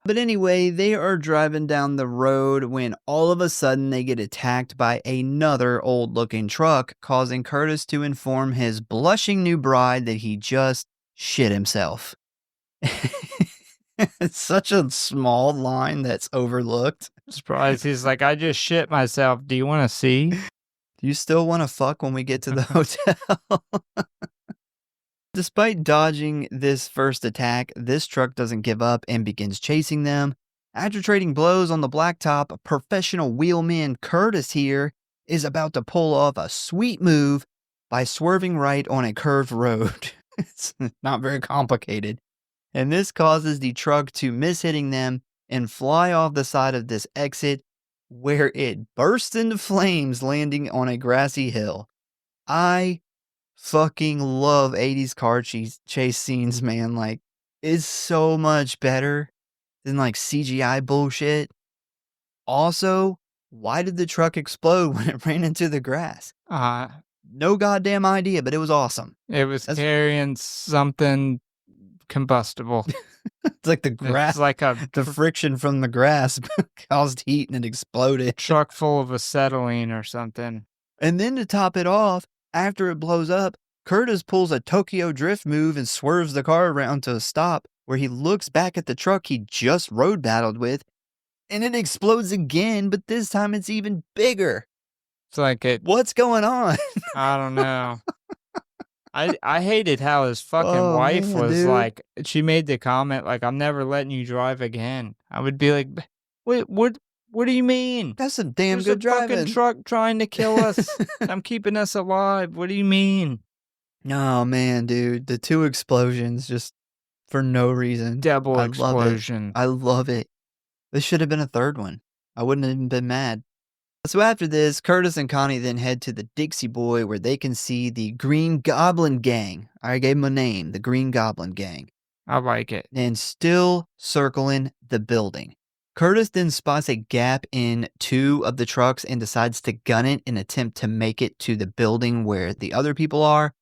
But anyway, they are driving down the road when all of a sudden they get attacked by another old-looking truck, causing Curtis to inform his blushing new bride that he just shit himself. It's such a small line that's overlooked. Surprised. He's like, I just shit myself. Do you want to see? Do you still want to fuck when we get to the hotel? Despite dodging this first attack, this truck doesn't give up and begins chasing them. After trading blows on the blacktop, professional wheelman Curtis here is about to pull off a sweet move by swerving right on a curved road. It's not very complicated. And this causes the truck to miss hitting them and fly off the side of this exit, where it bursts into flames, landing on a grassy hill. I fucking love 80s car chase scenes, man. Like, it's so much better than like CGI bullshit. Also, why did the truck explode when it ran into the grass? No goddamn idea, but it was awesome. It was carrying something combustible. It's like the grass, it's like the friction from the grass caused heat and it exploded. Truck full of acetylene or something. And then to top it off, after it blows up, Curtis pulls a Tokyo Drift move and swerves the car around to a stop, where he looks back at the truck he just road battled with, and it explodes again, but this time it's even bigger. It's like what's going on? I don't know. I hated how his fucking wife was like, she made the comment like, I'm never letting you drive again. I would be like, wait, what do you mean? That's some damn There's good a driving. fucking truck trying to kill us. I'm keeping us alive. What do you mean? Oh man, dude, the two explosions just for no reason. Double I explosion. I love it. This should have been a third one. I wouldn't have even been mad. So after this, Curtis and Connie then head to the Dixie Boy, where they can see the Green Goblin Gang. I gave them a name, the Green Goblin Gang. I like it. And still circling the building. Curtis then spots a gap in two of the trucks and decides to gun it in an attempt to make it to the building where the other people are.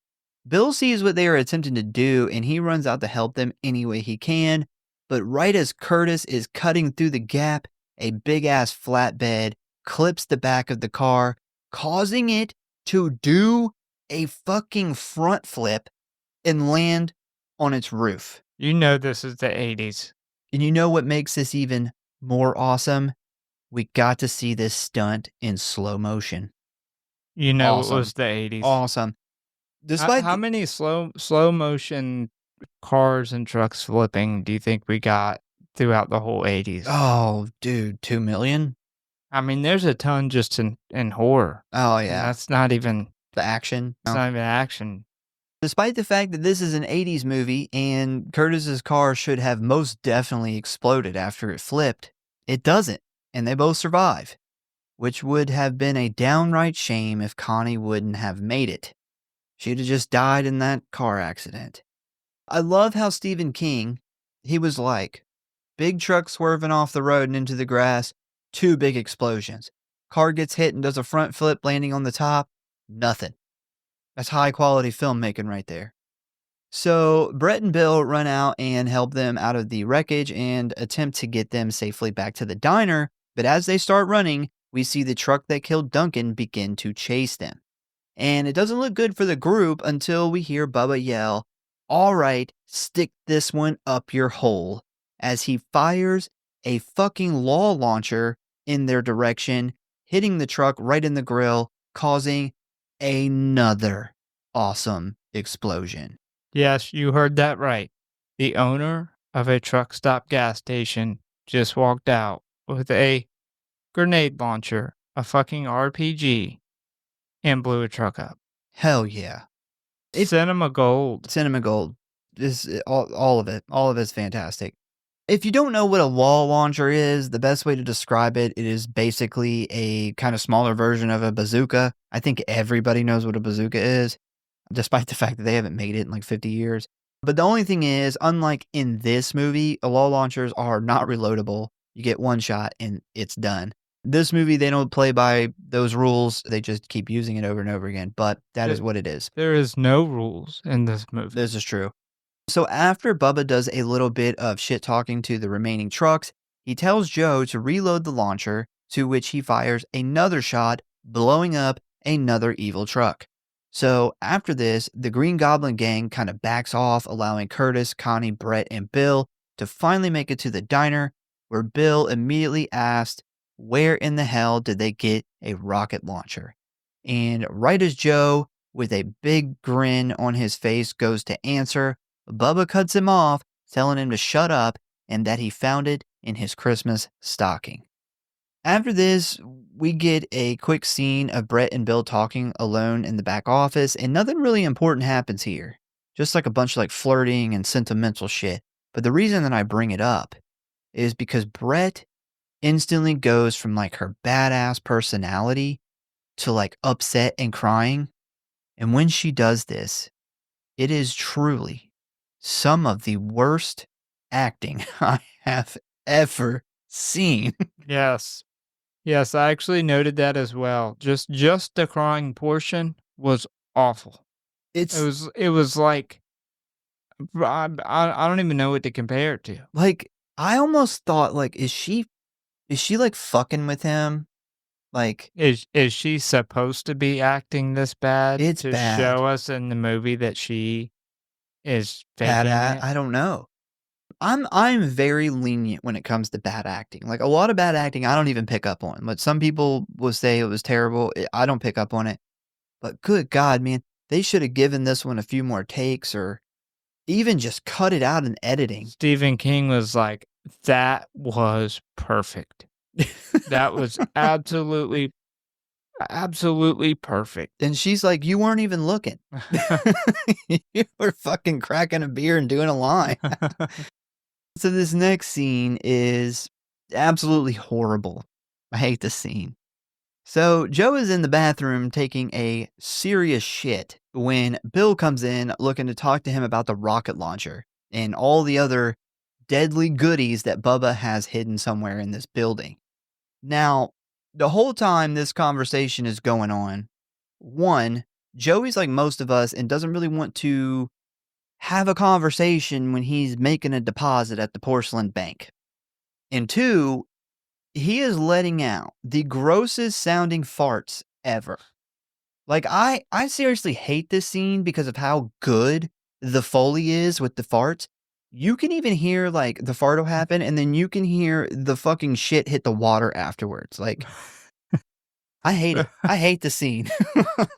Bill sees what they are attempting to do, and he runs out to help them any way he can. But right as Curtis is cutting through the gap, a big-ass flatbed clips the back of the car, causing it to do a fucking front flip and land on its roof. You know this is the 80s. And you know what makes this even more awesome? We got to see this stunt in slow motion. You know Awesome. it was the 80s. Awesome. Despite how many slow motion cars and trucks flipping do you think we got throughout the whole 80s? Oh, dude, 2 million? I mean, there's a ton just in horror. Oh, And yeah. that's not even The action. it's not even action. Despite the fact that this is an 80s movie and Curtis's car should have most definitely exploded after it flipped, it doesn't, and they both survive, which would have been a downright shame if Connie wouldn't have made it. She'd have just died in that car accident. I love how Stephen King, he was like, big truck swerving off the road and into the grass, 2 big explosions. Car gets hit and does a front flip landing on the top, nothing. That's high quality filmmaking right there. So Brett and Bill run out and help them out of the wreckage and attempt to get them safely back to the diner. But as they start running, we see the truck that killed Duncan begin to chase them. And it doesn't look good for the group until we hear Bubba yell, all right, stick this one up your hole, as he fires a fucking law launcher in their direction, hitting the truck right in the grill, causing another awesome explosion. Yes, you heard that right. The owner of a truck stop gas station just walked out with a grenade launcher, a fucking RPG, and blew a truck up. Hell yeah. Cinema gold. Cinema gold. This all of it. All of it's fantastic. If you don't know what a law launcher is, the best way to describe it, it is basically a kind of smaller version of a bazooka. I think everybody knows what a bazooka is, despite the fact that they haven't made it in like 50 years. But the only thing is, unlike in this movie, law launchers are not reloadable. You get one shot and it's done. This movie, they don't play by those rules. They just keep using it over and over again. But that is what it is. There is no rules in this movie. This is true. So after Bubba does a little bit of shit talking to the remaining trucks, he tells Joe to reload the launcher, to which he fires another shot, blowing up another evil truck. So after this, the Green Goblin gang kind of backs off, allowing Curtis, Connie, Brett, and Bill to finally make it to the diner, where Bill immediately asked, where in the hell did they get a rocket launcher? And right as Joe, with a big grin on his face, goes to answer, Bubba cuts him off, telling him to shut up and that he found it in his Christmas stocking. After this, we get a quick scene of Brett and Bill talking alone in the back office, and nothing really important happens here. Just like a bunch of like flirting and sentimental shit. But the reason that I bring it up is because Brett instantly goes from like her badass personality to like upset and crying. And when she does this, it is truly some of the worst acting I have ever seen. Yes. Yes, I actually noted that as well. Just the crying portion was awful. It was like I don't even know what to compare it to. Like, I almost thought, like, is she like fucking with him? Like, is she supposed to be acting this bad? It's to bad. Show us in the movie that she is faking bad it? I don't know. I'm very lenient when it comes to bad acting. Like, a lot of bad acting I don't even pick up on. But some people will say it was terrible. I don't pick up on it. But good God, man, they should have given this one a few more takes, or even just cut it out in editing. Stephen King was like, that was perfect. That was absolutely perfect. And she's like, you weren't even looking. You were fucking cracking a beer and doing a line. So this next scene is absolutely horrible. I hate this scene. So Joe is in the bathroom taking a serious shit when Bill comes in looking to talk to him about the rocket launcher and all the other deadly goodies that Bubba has hidden somewhere in this building. Now, the whole time this conversation is going on, one, Joey's like most of us and doesn't really want to have a conversation when he's making a deposit at the porcelain bank. And two, he is letting out the grossest sounding farts ever. Like, I seriously hate this scene because of how good the Foley is with the farts. You can even hear, like, the fart will happen, and then you can hear the fucking shit hit the water afterwards. Like, I hate it. I hate the scene.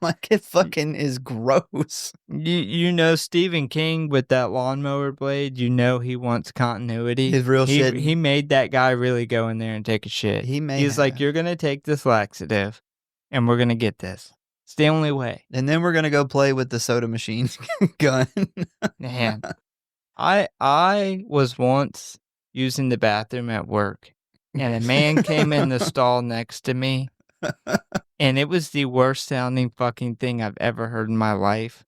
Like, it fucking is gross. You know Stephen King with that lawnmower blade, you know he wants continuity. His real shit. He made that guy really go in there and take a shit. He's like, you're going to take this laxative, and we're going to get this. It's the only way. And then we're going to go play with the soda machine gun. Man, I was once using the bathroom at work, and a man came in the stall next to me, and it was the worst sounding fucking thing I've ever heard in my life.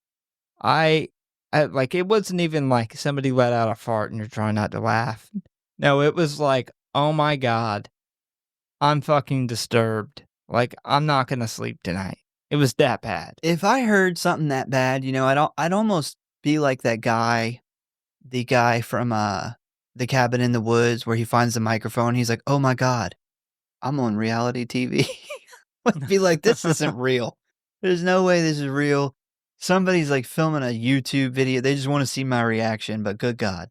I like, it wasn't even like somebody let out a fart and you're trying not to laugh. No, it was like, oh my God, I'm fucking disturbed. Like, I'm not going to sleep tonight. It was that bad. If I heard something that bad, you know, I'd almost be like that guy, the guy from The Cabin in the Woods, where he finds the microphone. He's like, oh my God, I'm on reality TV. I'd be like, this isn't real. There's no way this is real. Somebody's like filming a YouTube video. They just want to see my reaction, but good God.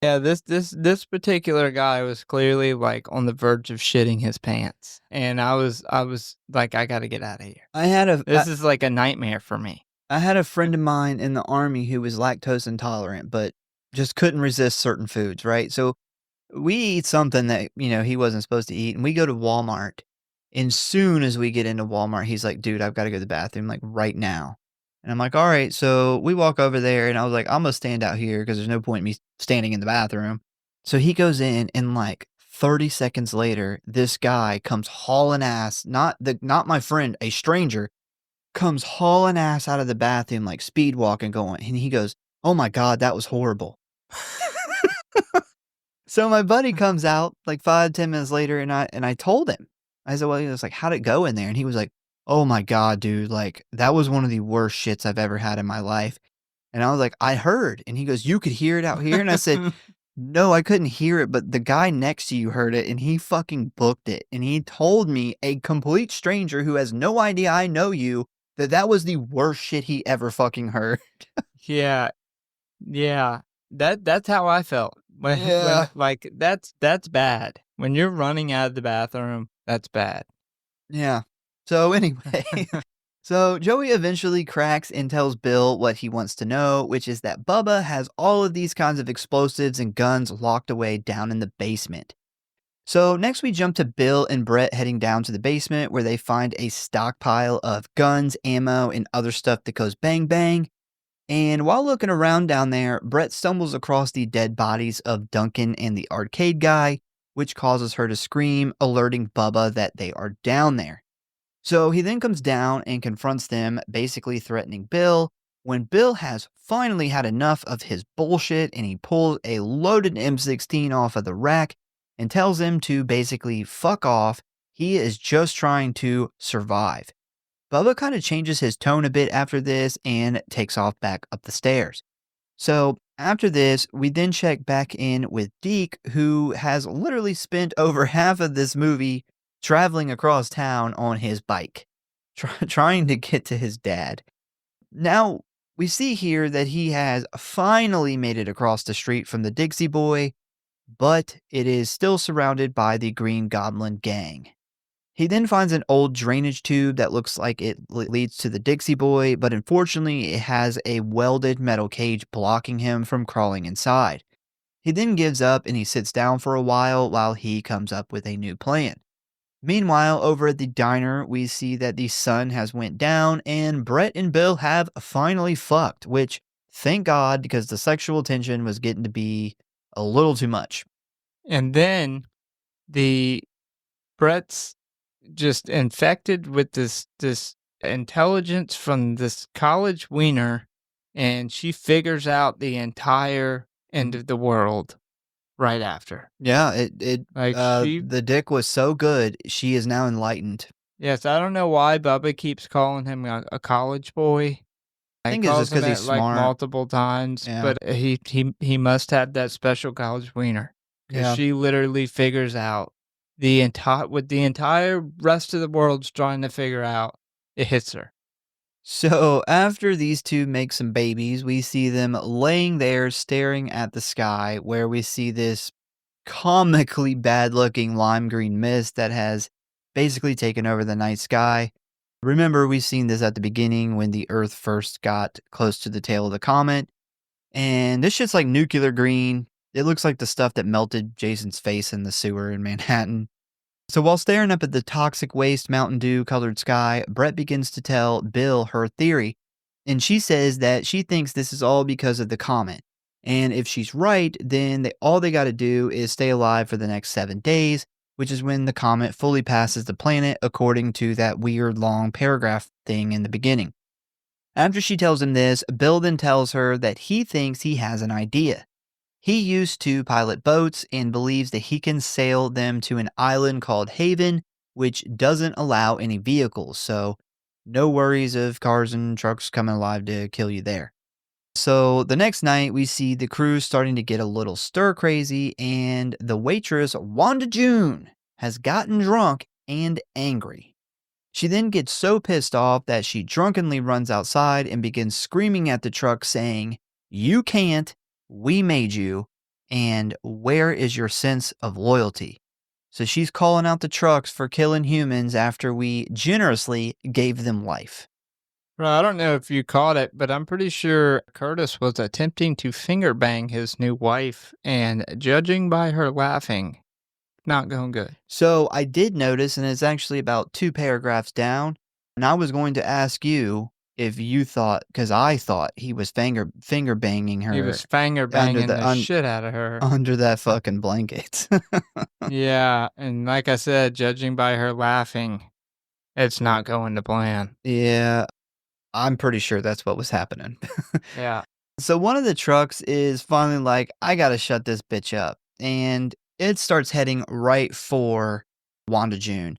Yeah, this particular guy was clearly like on the verge of shitting his pants, and I was like, I got to get out of here. This is like a nightmare for me. I had a friend of mine in the army who was lactose intolerant, but just couldn't resist certain foods, right? So we eat something that, he wasn't supposed to eat, and we go to Walmart. And soon as we get into Walmart, he's like, dude, I've got to go to the bathroom, like right now. And I'm like, all right. So we walk over there, and I was like, I'm going to stand out here because there's no point in me standing in the bathroom. So he goes in, and like 30 seconds later, this guy comes hauling ass, not my friend, a stranger, comes hauling ass out of the bathroom, like speed walking going. And he goes, oh my God, that was horrible. So my buddy comes out like 5-10 minutes later, and I told him, I said, well, he was like, how'd it go in there? And he was like, oh my God, dude, like that was one of the worst shits I've ever had in my life. And I was like, I heard. And he goes, you could hear it out here? And I said, no, I couldn't hear it, but the guy next to you heard it, and he fucking booked it. And he told me, a complete stranger who has no idea I know you, that was the worst shit he ever fucking heard. Yeah. That's how I felt. Like that's bad. When you're running out of the bathroom, that's bad. Yeah. So anyway, so Joey eventually cracks and tells Bill what he wants to know, which is that Bubba has all of these kinds of explosives and guns locked away down in the basement. So next we jump to Bill and Brett heading down to the basement, where they find a stockpile of guns, ammo, and other stuff that goes bang bang. And while looking around down there, Brett stumbles across the dead bodies of Duncan and the arcade guy, which causes her to scream, alerting Bubba that they are down there. So he then comes down and confronts them, basically threatening Bill, when Bill has finally had enough of his bullshit, and he pulls a loaded M16 off of the rack and tells him to basically fuck off. He is just trying to survive. Bubba kind of changes his tone a bit after this and takes off back up the stairs. So after this, we then check back in with Deke, who has literally spent over half of this movie traveling across town on his bike, trying to get to his dad. Now, we see here that he has finally made it across the street from the Dixie Boy, but it is still surrounded by the Green Goblin gang. He then finds an old drainage tube that looks like it leads to the Dixie Boy, but unfortunately it has a welded metal cage blocking him from crawling inside. He then gives up and he sits down for a while he comes up with a new plan. Meanwhile, over at the diner, we see that the sun has went down and Brett and Bill have finally fucked, which, thank God, because the sexual tension was getting to be a little too much. And then Brett's just infected with this intelligence from this college wiener, and she figures out the entire end of the world right after. Yeah, the dick was so good, she is now enlightened. Yes, I don't know why Bubba keeps calling him a college boy. I think it's just because he's smart. Like multiple times, yeah. But he must have that special college wiener. Yeah. She literally figures out what the entire rest of the world's trying to figure out, it hits her. So after these two make some babies, we see them laying there staring at the sky, where we see this comically bad looking lime green mist that has basically taken over the night sky. Remember, we've seen this at the beginning when the Earth first got close to the tail of the comet. And this shit's like nuclear green. It looks like the stuff that melted Jason's face in the sewer in Manhattan. So while staring up at the toxic waste Mountain Dew colored sky, Brett begins to tell Bill her theory. And she says that she thinks this is all because of the comet. And if she's right, then all they got to do is stay alive for the next 7 days, which is when the comet fully passes the planet, according to that weird long paragraph thing in the beginning. After she tells him this, Bill then tells her that he thinks he has an idea. He used to pilot boats and believes that he can sail them to an island called Haven, which doesn't allow any vehicles, so no worries of cars and trucks coming alive to kill you there. So the next night, we see the crew starting to get a little stir crazy, and the waitress, Wanda June, has gotten drunk and angry. She then gets so pissed off that she drunkenly runs outside and begins screaming at the truck saying, "You can't, we made you, and where is your sense of loyalty?" So she's calling out the trucks for killing humans after we generously gave them life. Bro, I don't know if you caught it, but I'm pretty sure Curtis was attempting to finger bang his new wife, and judging by her laughing, not going good. So I did notice, and it's actually about 2 paragraphs down, and I was going to ask you if you thought, because I thought he was finger banging her. He was finger banging the the shit out of her. under that fucking blanket. Yeah, and like I said, judging by her laughing, it's not going to plan. Yeah, I'm pretty sure that's what was happening. Yeah. So one of the trucks is finally like, I gotta shut this bitch up. And it starts heading right for Wanda June.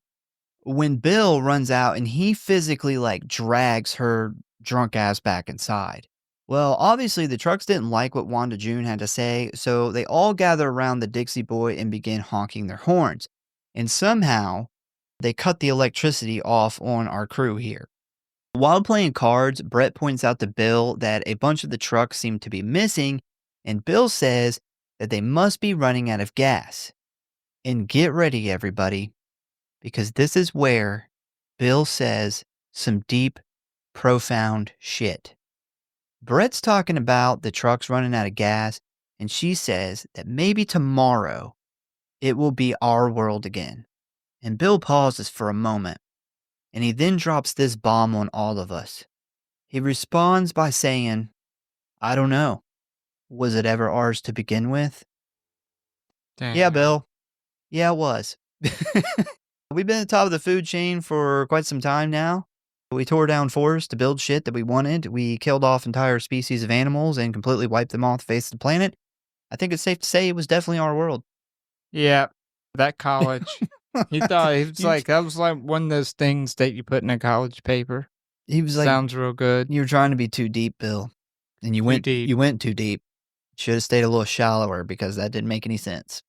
When Bill runs out and he physically like drags her drunk ass back inside. Well, obviously the trucks didn't like what Wanda June had to say, so they all gather around the Dixie Boy and begin honking their horns. And somehow they cut the electricity off on our crew here. While playing cards, Brett points out to Bill that a bunch of the trucks seem to be missing, and Bill says that they must be running out of gas. And get ready, everybody, because this is where Bill says some deep, profound shit. Brett's talking about the trucks running out of gas, and she says that maybe tomorrow it will be our world again. And Bill pauses for a moment, and he then drops this bomb on all of us. He responds by saying, "I don't know. Was it ever ours to begin with?" Damn. Yeah, Bill. Yeah, it was. We've been at the top of the food chain for quite some time now. We tore down forests to build shit that we wanted. We killed off entire species of animals and completely wiped them off the face of the planet. I think it's safe to say it was definitely our world. Yeah, that college. He thought he was like, that was like one of those things that you put in a college paper. He was like, sounds real good. You were trying to be too deep, Bill. And you went deep. You went too deep. Should have stayed a little shallower because that didn't make any sense.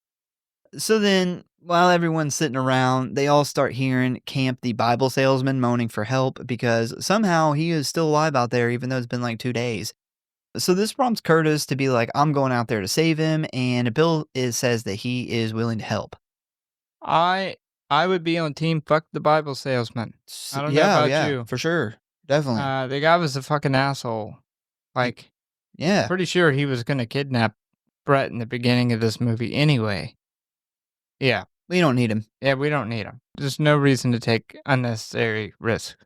So then, while everyone's sitting around, they all start hearing Camp the Bible salesman moaning for help because somehow he is still alive out there even though it's been like 2 days. So this prompts Curtis to be like, I'm going out there to save him, and Bill says that he is willing to help. I would be on team fuck the Bible salesman. I don't know about you. For sure. Definitely. The guy was a fucking asshole. Like, yeah. Pretty sure he was going to kidnap Brett in the beginning of this movie anyway. Yeah. We don't need him. Yeah, we don't need him. There's no reason to take unnecessary risk.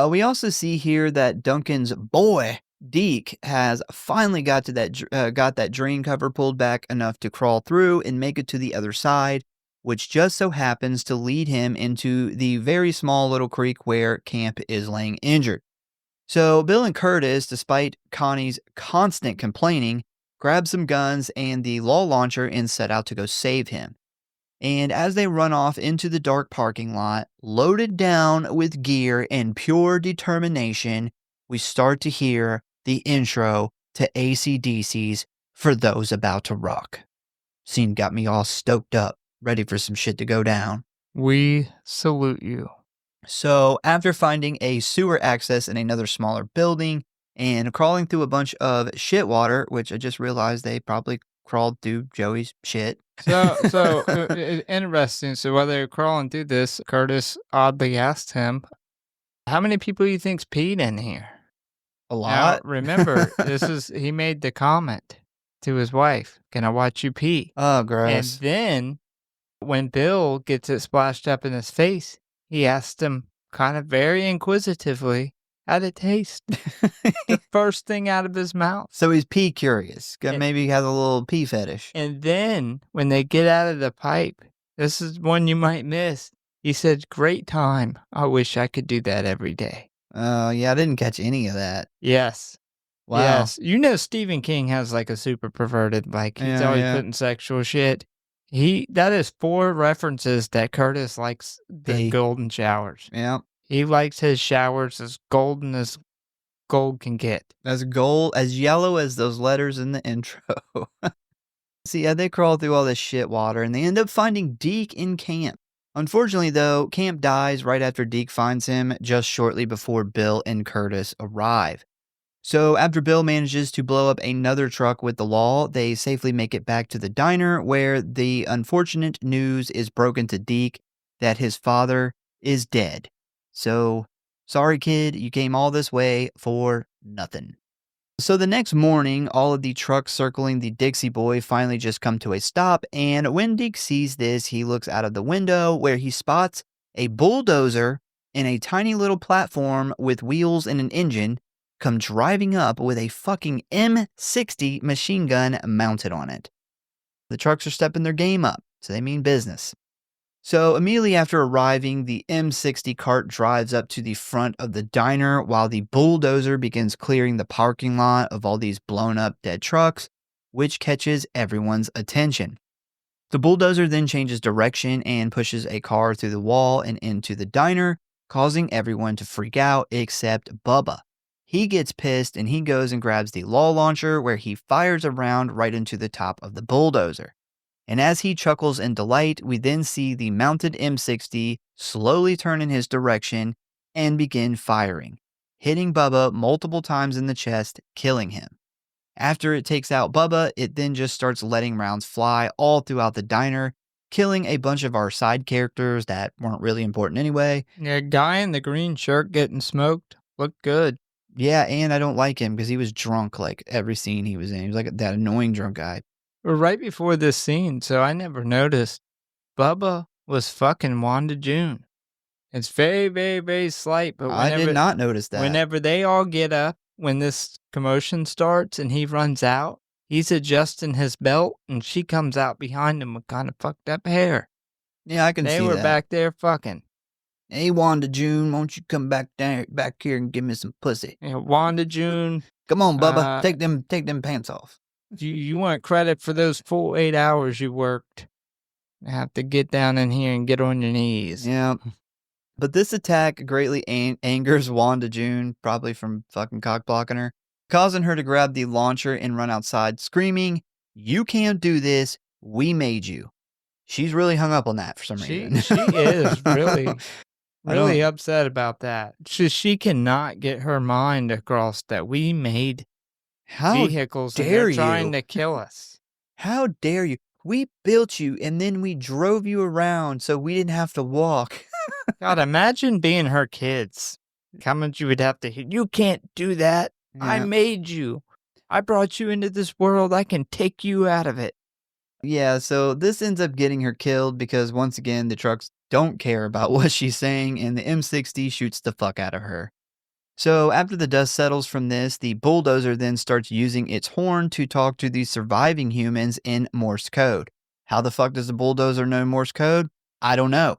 We also see here that Duncan's boy, Deke, has finally got that drain cover pulled back enough to crawl through and make it to the other side, which just so happens to lead him into the very small little creek where Camp is laying injured. So Bill and Curtis, despite Connie's constant complaining, grab some guns and the law launcher and set out to go save him. And as they run off into the dark parking lot, loaded down with gear and pure determination, we start to hear the intro to AC/DC's For Those About to Rock. Scene got me all stoked up, ready for some shit to go down. We salute you. So after finding a sewer access in another smaller building and crawling through a bunch of shit water, which I just realized they probably crawled through Joey's shit. So interesting. So while they're crawling through this, Curtis oddly asked him, how many people do you think's peed in here? A lot. Now, remember, he made the comment to his wife, can I watch you pee? Oh, gross. And then when Bill gets it splashed up in his face, he asked him kind of very inquisitively, how'd it taste? The first thing out of his mouth. So he's pee curious. Maybe he has a little pee fetish. And then when they get out of the pipe, this is one you might miss. He said, great time. I wish I could do that every day. Oh, yeah, I didn't catch any of that. Yes. Wow. Yes. You know Stephen King has like a super perverted, like he's always putting sexual shit. That is 4 references that Curtis likes the golden showers. Yeah. He likes his showers as golden as gold can get. As yellow as those letters in the intro. See, they crawl through all this shit water and they end up finding Deke in camp. Unfortunately, though, Camp dies right after Deke finds him, just shortly before Bill and Curtis arrive. So after Bill manages to blow up another truck with the law, they safely make it back to the diner, where the unfortunate news is broken to Deke that his father is dead. So, sorry kid, you came all this way for nothing. So the next morning, all of the trucks circling the Dixie Boy finally just come to a stop, and when Deke sees this, he looks out of the window where he spots a bulldozer and a tiny little platform with wheels and an engine come driving up with a fucking M60 machine gun mounted on it. The trucks are stepping their game up, so they mean business. So immediately after arriving, the M60 cart drives up to the front of the diner while the bulldozer begins clearing the parking lot of all these blown up dead trucks, which catches everyone's attention. The bulldozer then changes direction and pushes a car through the wall and into the diner, causing everyone to freak out except Bubba. He gets pissed and he goes and grabs the law launcher, where he fires a round right into the top of the bulldozer. And as he chuckles in delight, we then see the mounted M60 slowly turn in his direction and begin firing, hitting Bubba multiple times in the chest, killing him. After it takes out Bubba, it then just starts letting rounds fly all throughout the diner, killing a bunch of our side characters that weren't really important anyway. Yeah, guy in the green shirt getting smoked looked good. Yeah, and I don't like him because he was drunk like every scene he was in. He was like that annoying drunk guy. Well, right before this scene, so I never noticed, Bubba was fucking Wanda June. It's very, very, very slight, but I did not notice that. Whenever they all get up, when this commotion starts and he runs out, he's adjusting his belt and she comes out behind him with kind of fucked up hair. Yeah, I can see that. They were back there fucking. Hey, Wanda June, won't you come back here and give me some pussy? Yeah, Wanda June. Come on, Bubba, take them pants off. You want credit for those full 8 hours you worked. You have to get down in here and get on your knees. Yeah. But this attack greatly angers Wanda June, probably from fucking cock blocking her, causing her to grab the launcher and run outside, screaming, "You can't do this. We made you." She's really hung up on that for some reason. She is really upset about that. She cannot get her mind across that we made vehicles and they're trying to kill us. How dare you? We built you and then we drove you around so we didn't have to walk. God, imagine being her kids. How much you would have to hear. You can't do that. Yeah. I made you. I brought you into this world. I can take you out of it. Yeah, so this ends up getting her killed because once again, the trucks don't care about what she's saying and the M60 shoots the fuck out of her. So after the dust settles from this, the bulldozer then starts using its horn to talk to the surviving humans in Morse code. How the fuck does the bulldozer know Morse code? I don't know.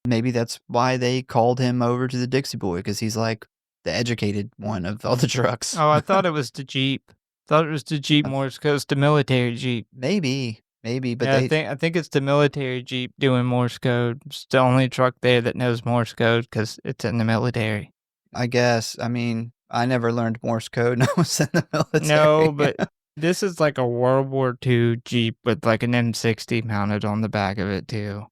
Maybe that's why they called him over to the Dixie Boy, because he's like the educated one of all the trucks. Oh, I thought it was the Jeep. Morse code. It's the military Jeep. Maybe, but yeah, I think it's the military Jeep doing Morse code. It's the only truck there that knows Morse code because it's in the military. I guess. I mean, I never learned Morse code when I was in the military. No, but this is like a World War II Jeep with like an M60 mounted on the back of it too.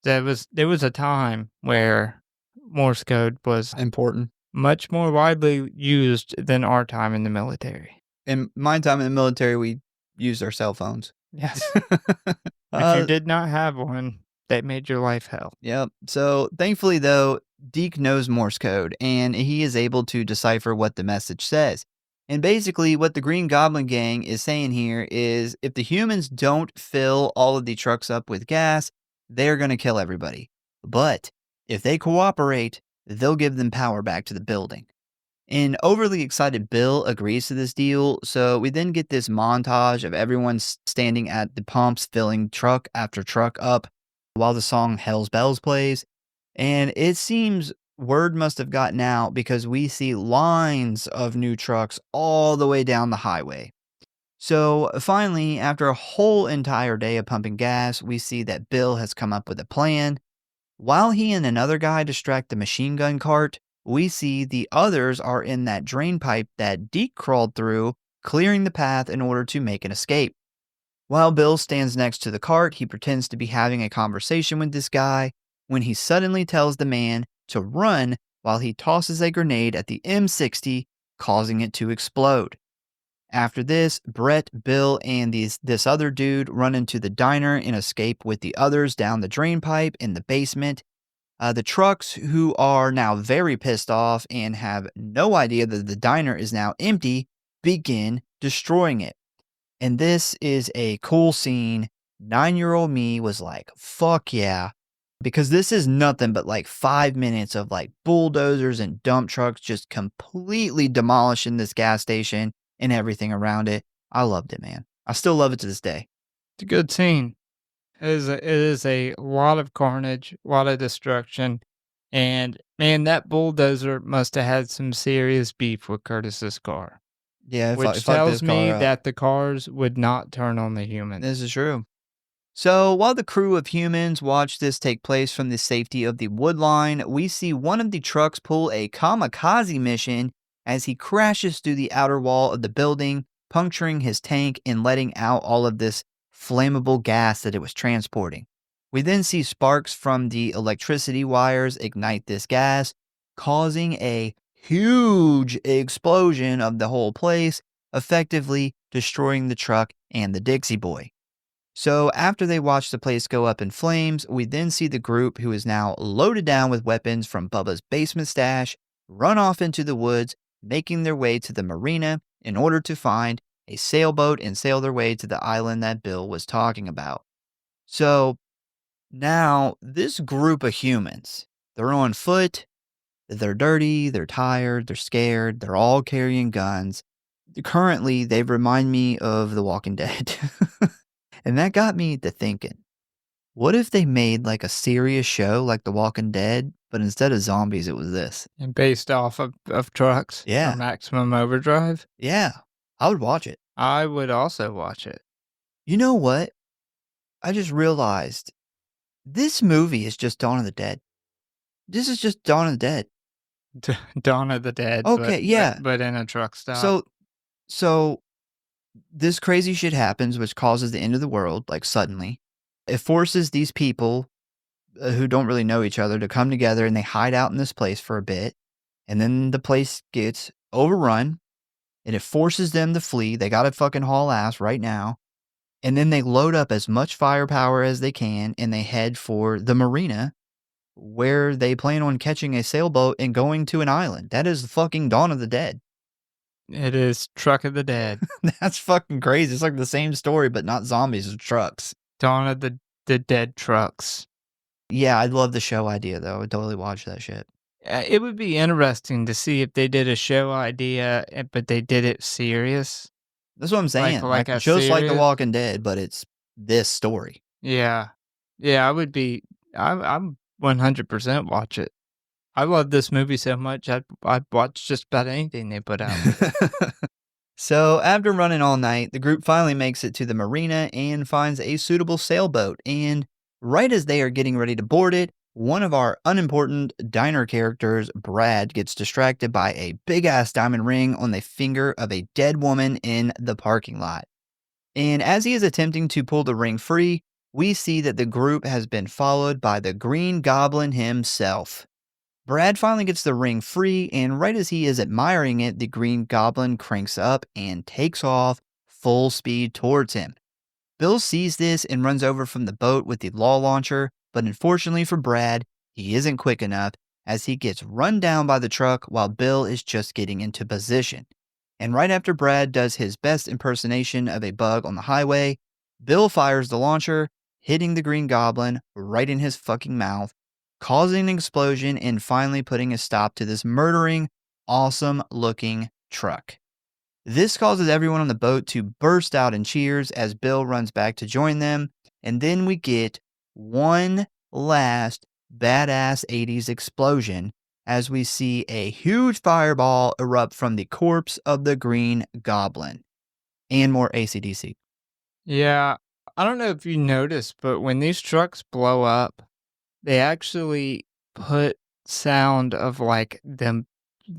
There was a time where Morse code was important, much more widely used than our time in the military. In my time in the military, we used our cell phones. Yes. If you did not have one, that made your life hell. Yep. So thankfully, though, Deke knows Morse code, and he is able to decipher what the message says. And basically, what the Green Goblin Gang is saying here is if the humans don't fill all of the trucks up with gas, they're going to kill everybody. But if they cooperate, they'll give them power back to the building. An overly excited Bill agrees to this deal, so we then get this montage of everyone standing at the pumps filling truck after truck up while the song Hell's Bells plays. And it seems word must have gotten out because we see lines of new trucks all the way down the highway. So finally, after a whole entire day of pumping gas, we see that Bill has come up with a plan. While he and another guy distract the machine gun cart, we see the others are in that drain pipe that Deke crawled through, clearing the path in order to make an escape. While Bill stands next to the cart, he pretends to be having a conversation with this guy, when he suddenly tells the man to run while he tosses a grenade at the M60, causing it to explode. After this, Brett, Bill, and this other dude run into the diner and escape with the others down the drain pipe in the basement. The trucks, who are now very pissed off and have no idea that the diner is now empty, begin destroying it. And this is a cool scene. 9-year-old me was like, fuck yeah. Because this is nothing but like 5 minutes of like bulldozers and dump trucks just completely demolishing this gas station and everything around it. I loved it, man. I still love it to this day. It's a good scene. It is a lot of carnage, a lot of destruction. And man, that bulldozer must have had some serious beef with Curtis's car. Yeah, which tells me that the cars would not turn on the humans. This is true. So while the crew of humans watch this take place from the safety of the wood line, we see one of the trucks pull a kamikaze mission as he crashes through the outer wall of the building, puncturing his tank and letting out all of this flammable gas that it was transporting. We then see sparks from the electricity wires ignite this gas, causing a huge explosion of the whole place, effectively destroying the truck and the Dixie Boy. So after they watch the place go up in flames, we then see the group, who is now loaded down with weapons from Bubba's basement stash, run off into the woods, making their way to the marina in order to find a sailboat and sail their way to the island that Bill was talking about. So now this group of humans, they're on foot, they're dirty, they're tired, they're scared, they're all carrying guns. Currently, they remind me of The Walking Dead. And that got me to thinking, what if they made like a serious show like The Walking Dead, but instead of zombies, it was this? And based off of trucks? Yeah. Or Maximum Overdrive? Yeah, I would watch it. I would also watch it. You know what? I just realized this movie is just Dawn of the Dead. This is just Dawn of the Dead. Dawn of the Dead. Okay, yeah. But in a truck stop. So this crazy shit happens, which causes the end of the world, like suddenly. It forces these people who don't really know each other to come together, and they hide out in this place for a bit. And then the place gets overrun, and it forces them to flee. They got to fucking haul ass right now. And then they load up as much firepower as they can, and they head for the marina, where they plan on catching a sailboat and going to an island. That is fucking Dawn of the Dead. It is Truck of the Dead. That's fucking crazy. It's like the same story, but not zombies, it's trucks. Dawn of the Dead trucks. Yeah, I'd love the show idea, though. I'd totally watch that shit. It would be interesting to see if they did a show idea, but they did it serious. That's what I'm saying. Like a just like The serious- Walking Dead, but it's this story. Yeah. Yeah, I would be... I'm 100% watch it. I love this movie so much, I'd watch just about anything they put out. So, after running all night, the group finally makes it to the marina and finds a suitable sailboat. And right as they are getting ready to board it, one of our unimportant diner characters, Brad, gets distracted by a big-ass diamond ring on the finger of a dead woman in the parking lot. And as he is attempting to pull the ring free, we see that the group has been followed by the Green Goblin himself. Brad finally gets the ring free, and right as he is admiring it, the Green Goblin cranks up and takes off full speed towards him. Bill sees this and runs over from the boat with the law launcher, but unfortunately for Brad, he isn't quick enough as he gets run down by the truck while Bill is just getting into position. And right after Brad does his best impersonation of a bug on the highway, Bill fires the launcher, hitting the Green Goblin right in his fucking mouth, causing an explosion and finally putting a stop to this murdering, awesome-looking truck. This causes everyone on the boat to burst out in cheers as Bill runs back to join them, and then we get one last badass 80s explosion as we see a huge fireball erupt from the corpse of the Green Goblin. And more AC/DC. Yeah, I don't know if you noticed, but when these trucks blow up, they actually put sound of like them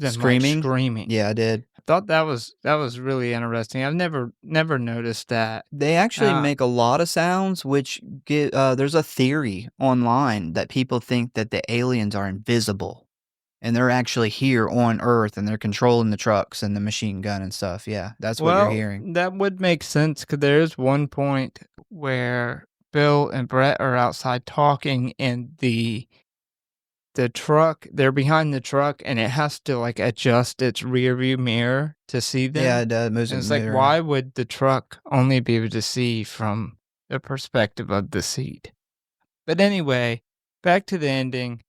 Screaming? like, screaming. Yeah, I did. thought that was really interesting. I've never noticed that. They actually Uh, make a lot of sounds, which there's a theory online that people think that the aliens are invisible and they're actually here on Earth and they're controlling the trucks and the machine gun and stuff. Yeah, that's what you're hearing. that would make sense because there is one point where Bill and Brett are outside talking, and the truck, they're behind the truck, and it has to like adjust its rear view mirror to see them. Yeah, it moves And it it's like, mirror. why would the truck only be able to see from the perspective of the seat? But anyway, back to the ending.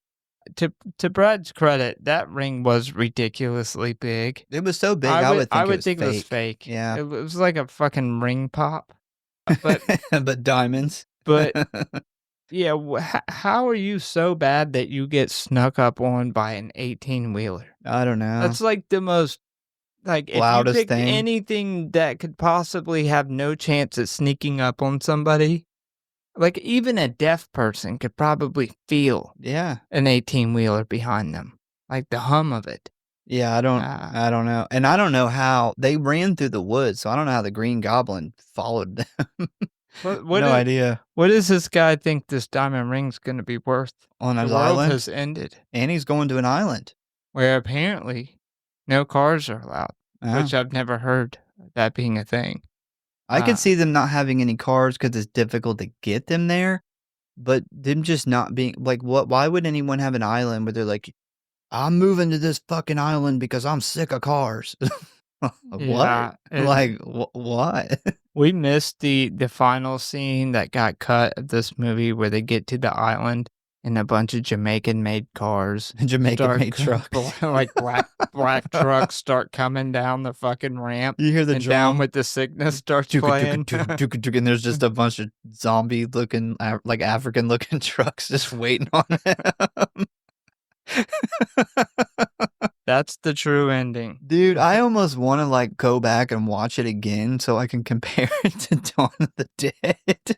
To Brad's credit, that ring was ridiculously big. It was so big, I would think it was fake. Yeah. It was like a fucking ring pop. But but diamonds. but yeah, how are you so bad that you get snuck up on by an 18-wheeler? I don't know. That's like the most, like, if you Loudest picked thing. anything that could possibly have no chance at sneaking up on somebody, like even a deaf person could probably feel Yeah. an 18-wheeler behind them, like the hum of it. Yeah, I don't know. And I don't know how they ran through the woods, so I don't know how the Green Goblin followed them. What No idea. What does this guy think this diamond ring's going to be worth? On The his world island? has ended, And he's going to an island. where apparently no cars are allowed, Oh. which I've never heard that being a thing. I Ah. could see them not having any cars because it's difficult to get them there, but them just not being like, why would anyone have an island where they're like, I'm moving to this fucking island because I'm sick of cars? Yeah, What? Like, what? We missed the final scene that got cut of this movie where they get to the island and a bunch of Jamaican-made cars, Jamaican-made start trucks. like black trucks start coming down the fucking ramp. You hear the and drum. Down with the Sickness starts playing. And there's just a bunch of zombie looking, like African looking trucks just waiting on them. That's the true ending. Dude, I almost want to like go back and watch it again so I can compare it to Dawn of the Dead.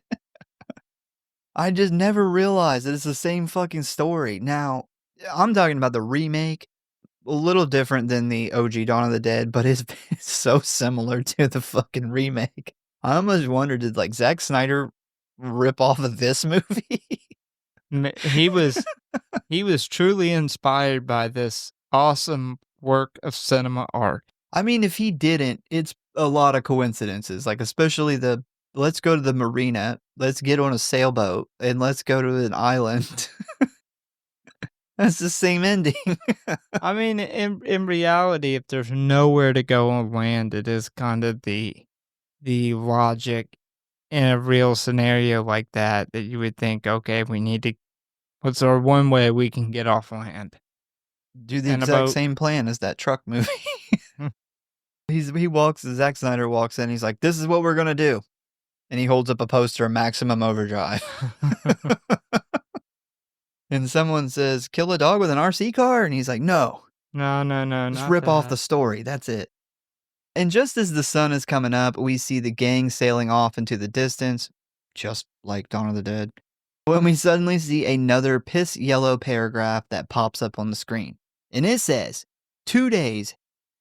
I just never realized that it's the same fucking story. Now, I'm talking about the remake, a little different than the OG Dawn of the Dead, but it's so similar to the fucking remake. I almost wondered, did like Zack Snyder rip off of this movie? He was truly inspired by this awesome work of cinema art. I mean, if he didn't, it's a lot of coincidences, like especially the let's go to the marina, let's get on a sailboat, and let's go to an island. That's the same ending. I mean, in reality, if there's nowhere to go on land, it is kind of the logic in a real scenario like that you would think, okay, what's our one way we can get off land? Do the And a exact boat. same plan as that truck movie. Zack Snyder walks in, he's like, this is what we're gonna do. And he holds up a poster of Maximum Overdrive. And someone says, kill a dog with an RC car? And he's like, no. No, Just not rip off that. the story. That's it. And just as the sun is coming up, we see the gang sailing off into the distance, just like Dawn of the Dead, when we suddenly see another piss yellow paragraph that pops up on the screen. And it says, 2 days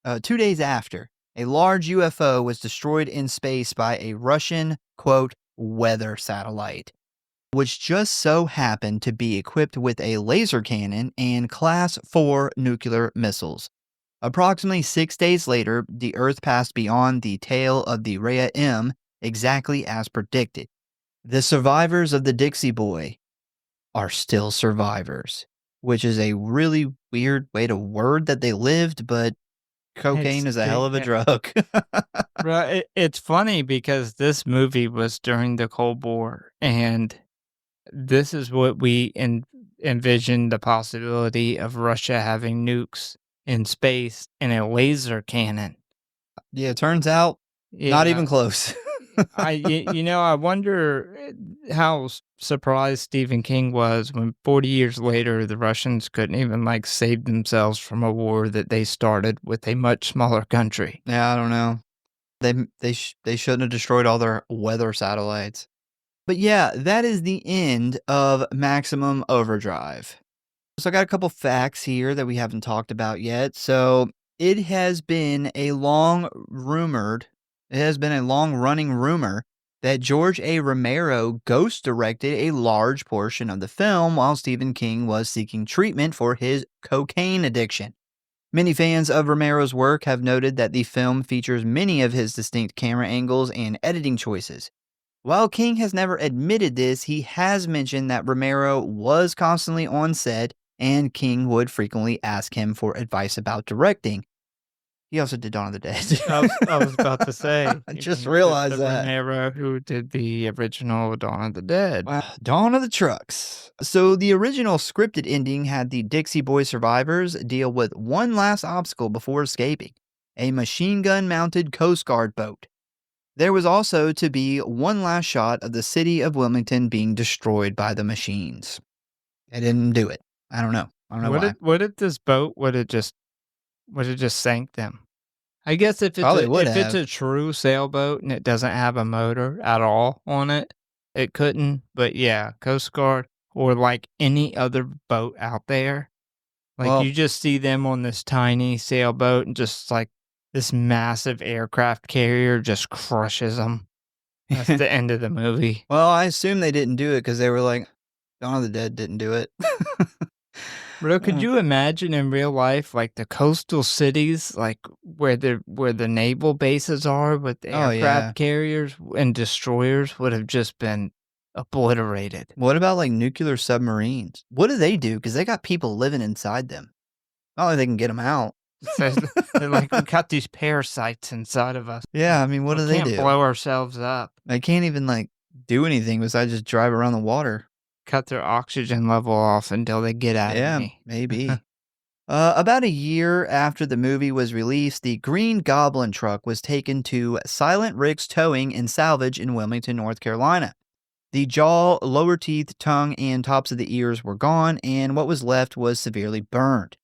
after, a large UFO was destroyed in space by a Russian, quote, weather satellite, which just so happened to be equipped with a laser cannon and Class 4 nuclear missiles. Approximately 6 days later, the Earth passed beyond the tail of the Rhea M, exactly as predicted. The survivors of the Dixie Boy are still survivors, which is a really weird way to word that they lived, but cocaine is a hell of a drug. Right. It's funny because this movie was during the Cold War, and this is what we envisioned the possibility of Russia having nukes in space and a laser cannon. Yeah, it turns out not even close. I wonder how surprised Stephen King was when 40 years later the Russians couldn't even like save themselves from a war that they started with a much smaller country. Yeah, I don't know. They shouldn't have destroyed all their weather satellites. But yeah, that is the end of Maximum Overdrive. So I got a couple facts here that we haven't talked about yet. So It has been a long-running rumor that George A. Romero ghost-directed a large portion of the film while Stephen King was seeking treatment for his cocaine addiction. Many fans of Romero's work have noted that the film features many of his distinct camera angles and editing choices. While King has never admitted this, he has mentioned that Romero was constantly on set and King would frequently ask him for advice about directing. He also did Dawn of the Dead. I was about to say. I just realized that. Romero, who did the original Dawn of the Dead. Wow. Dawn of the Trucks. So the original scripted ending had the Dixie Boy survivors deal with one last obstacle before escaping, a machine gun mounted Coast Guard boat. There was also to be one last shot of the city of Wilmington being destroyed by the machines. They didn't do it. I don't know. Why. What if this boat would have just sank them? I guess if it's a true sailboat and it doesn't have a motor at all on it, it couldn't. But yeah, Coast Guard or like any other boat out there, you just see them on this tiny sailboat and just like this massive aircraft carrier just crushes them. That's the end of the movie. Well, I assume they didn't do it because they were like, Dawn of the Dead didn't do it. Bro, could you imagine in real life, like the coastal cities, like where the naval bases are with the aircraft carriers and destroyers would have just been obliterated. What about like nuclear submarines? What do they do? Because they got people living inside them. Not like they can get them out. They're like, we got these parasites inside of us. Yeah, I mean, what do they do? We can't blow ourselves up. They can't even like do anything besides just drive around the water. Cut their oxygen level off until they get out of me. Maybe. About a year after the movie was released, the Green Goblin truck was taken to Silent Rick's Towing and Salvage in Wilmington, North Carolina. The jaw, lower teeth, tongue, and tops of the ears were gone, and what was left was severely burned.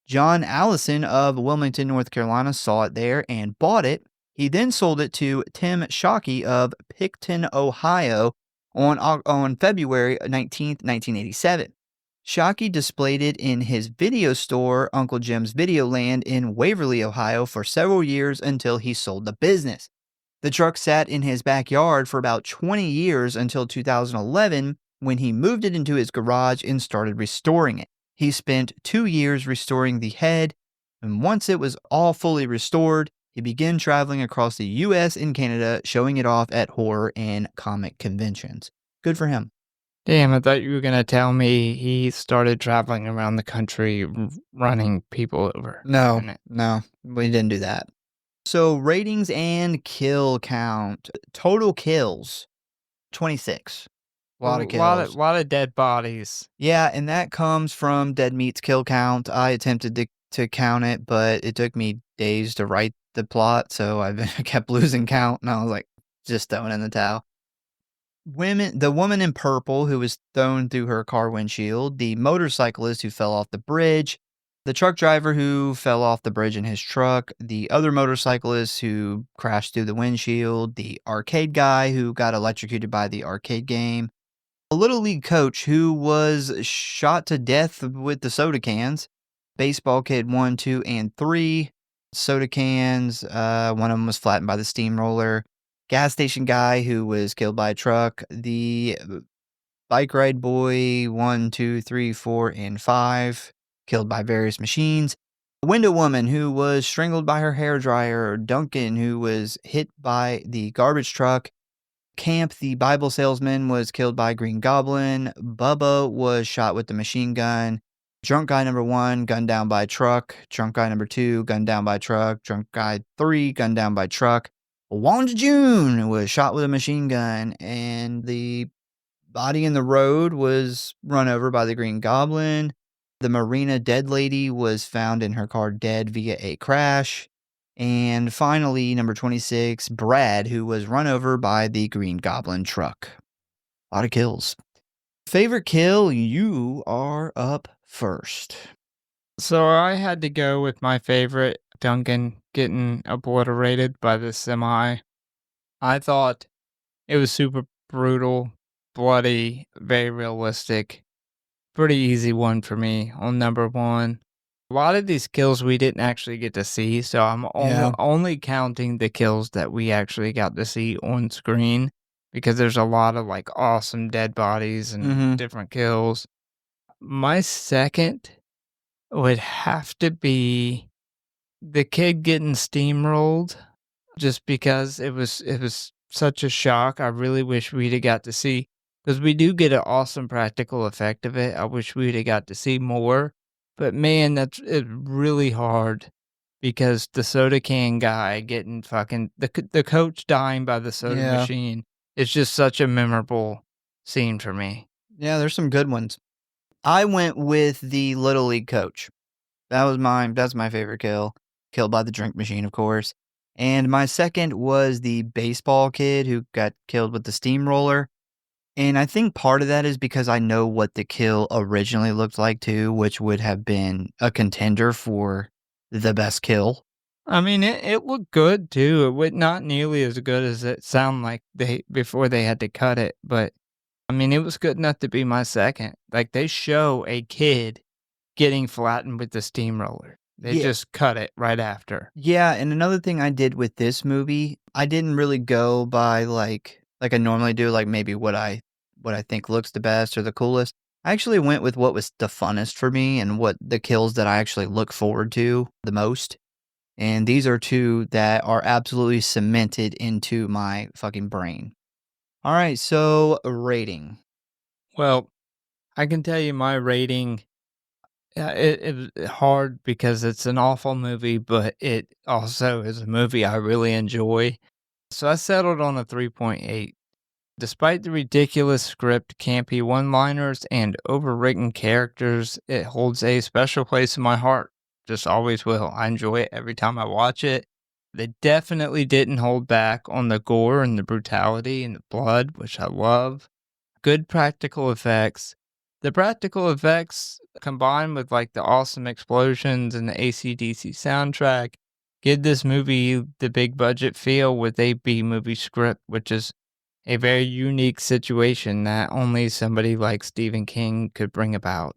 John Allison of Wilmington, North Carolina saw it there and bought it. He then sold it to Tim Shockey of Picton, Ohio, on February 19th, 1987. Shockey displayed it in his video store, Uncle Jim's Videoland, in Waverly, Ohio, for several years until he sold the business. The truck sat in his backyard for about 20 years until 2011, when he moved it into his garage and started restoring it. He spent 2 years restoring the head, and once it was all fully restored, he began traveling across the U.S. and Canada, showing it off at horror and comic conventions. Good for him. Damn, I thought you were going to tell me he started traveling around the country running people over. No, we didn't do that. So, ratings and kill count. Total kills, 26. A lot of kills. A lot of dead bodies. Yeah, and that comes from Dead Meat's kill count. I attempted to count it, but it took me days to write the plot, so I kept losing count, and I was like, just throwing in the towel. The woman in purple who was thrown through her car windshield, the motorcyclist who fell off the bridge, the truck driver who fell off the bridge in his truck, the other motorcyclist who crashed through the windshield, the arcade guy who got electrocuted by the arcade game, a Little League coach who was shot to death with the soda cans, baseball kid 1, 2, and 3, soda cans, one of them was flattened by the steamroller, gas station guy who was killed by a truck, the bike ride boy 1, 2, 3, 4, and 5, killed by various machines, a window woman who was strangled by her hairdryer, Duncan who was hit by the garbage truck, Camp, the Bible salesman, was killed by Green Goblin, Bubba was shot with the machine gun, Drunk guy number 1, gunned down by truck. Drunk guy number 2, gunned down by truck. Drunk guy 3, gunned down by truck. Wanda June was shot with a machine gun, and the body in the road was run over by the Green Goblin. The Marina dead lady was found in her car dead via a crash. And finally, number 26, Brad, who was run over by the Green Goblin truck. A lot of kills. Favorite kill? You are up first. So I had to go with my favorite, Duncan getting obliterated by the semi. I thought it was super brutal, bloody, very realistic. Pretty easy one for me on number 1. A lot of these kills we didn't actually get to see, so I'm only counting the kills that we actually got to see on screen because there's a lot of like awesome dead bodies and different kills. My second would have to be the kid getting steamrolled just because it was such a shock. I really wish we'd have got to see because we do get an awesome practical effect of it. I wish we'd have got to see more. But man, it's really hard because the soda can guy getting fucking the coach dying by the soda machine is just such a memorable scene for me. Yeah, there's some good ones. I went with the Little League coach. That's my favorite kill. Killed by the drink machine, of course. And my second was the baseball kid who got killed with the steamroller. And I think part of that is because I know what the kill originally looked like too, which would have been a contender for the best kill. I mean, it looked good too. It was not nearly as good as it sounded like before they had to cut it, but I mean, it was good enough to be my second. Like they show a kid getting flattened with the steamroller. They just cut it right after. Yeah, and another thing I did with this movie, I didn't really go by like I normally do, like maybe what I think looks the best or the coolest. I actually went with what was the funnest for me and what the kills that I actually look forward to the most. And these are two that are absolutely cemented into my fucking brain. All right, so rating. Well, I can tell you my rating. It was hard because it's an awful movie, but it also is a movie I really enjoy. So I settled on a 3.8. Despite the ridiculous script, campy one-liners, and overwritten characters, it holds a special place in my heart. Just always will. I enjoy it every time I watch it. They definitely didn't hold back on the gore and the brutality and the blood, which I love. Good practical effects. The practical effects combined with like the awesome explosions and the AC/DC soundtrack give this movie the big budget feel with a B-movie script, which is a very unique situation that only somebody like Stephen King could bring about.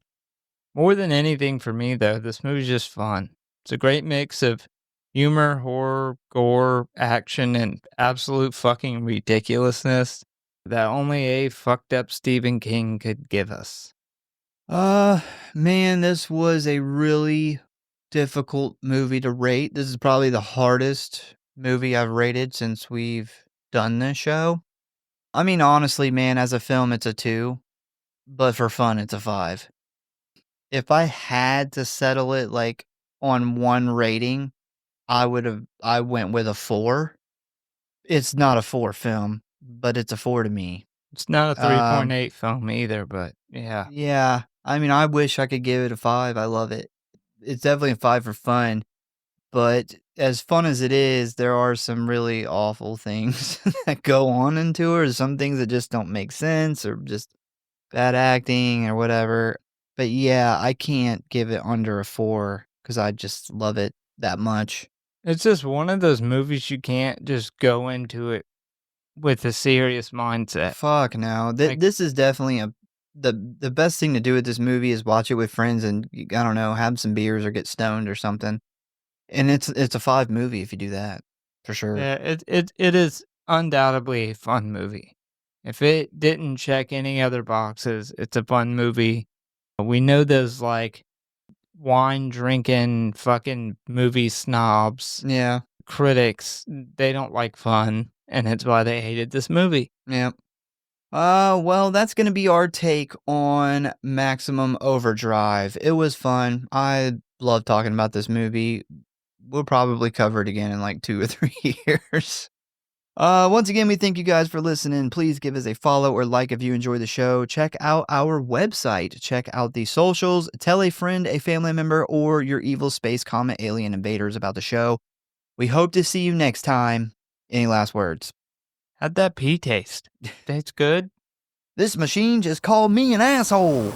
More than anything for me though, this movie's just fun. It's a great mix of humor, horror, gore, action, and absolute fucking ridiculousness that only a fucked up Stephen King could give us. Man, this was a really difficult movie to rate. This is probably the hardest movie I've rated since we've done this show. I mean, honestly, man, as a film, it's a 2, but for fun, it's a 5. If I had to settle it like on one rating, I went with a 4. It's not a 4 film, but it's a 4 to me. It's not a 3.8 film either, but yeah. Yeah. I mean, I wish I could give it a 5. I love it. It's definitely a 5 for fun. But as fun as it is, there are some really awful things that go on into it. Some things that just don't make sense or just bad acting or whatever. But yeah, I can't give it under a 4 because I just love it that much. It's just one of those movies you can't just go into it with a serious mindset. Fuck no. This is definitely the best thing to do with this movie is watch it with friends and, I don't know, have some beers or get stoned or something. And it's a 5 movie if you do that, for sure. Yeah, it is undoubtedly a fun movie. If it didn't check any other boxes, it's a fun movie. We know those like wine drinking fucking movie snobs. Yeah. Critics, they don't like fun, and it's why they hated this movie. Yeah. Well, that's going to be our take on Maximum Overdrive. It was fun. I love talking about this movie. We'll probably cover it again in like 2 or 3 years. Once again, we thank you guys for listening. Please give us a follow or like if you enjoy the show. Check out our website. Check out the socials. Tell a friend, a family member, or your evil space comet alien invaders about the show. We hope to see you next time. Any last words? How'd that pee taste? Tastes good? This machine just called me an asshole.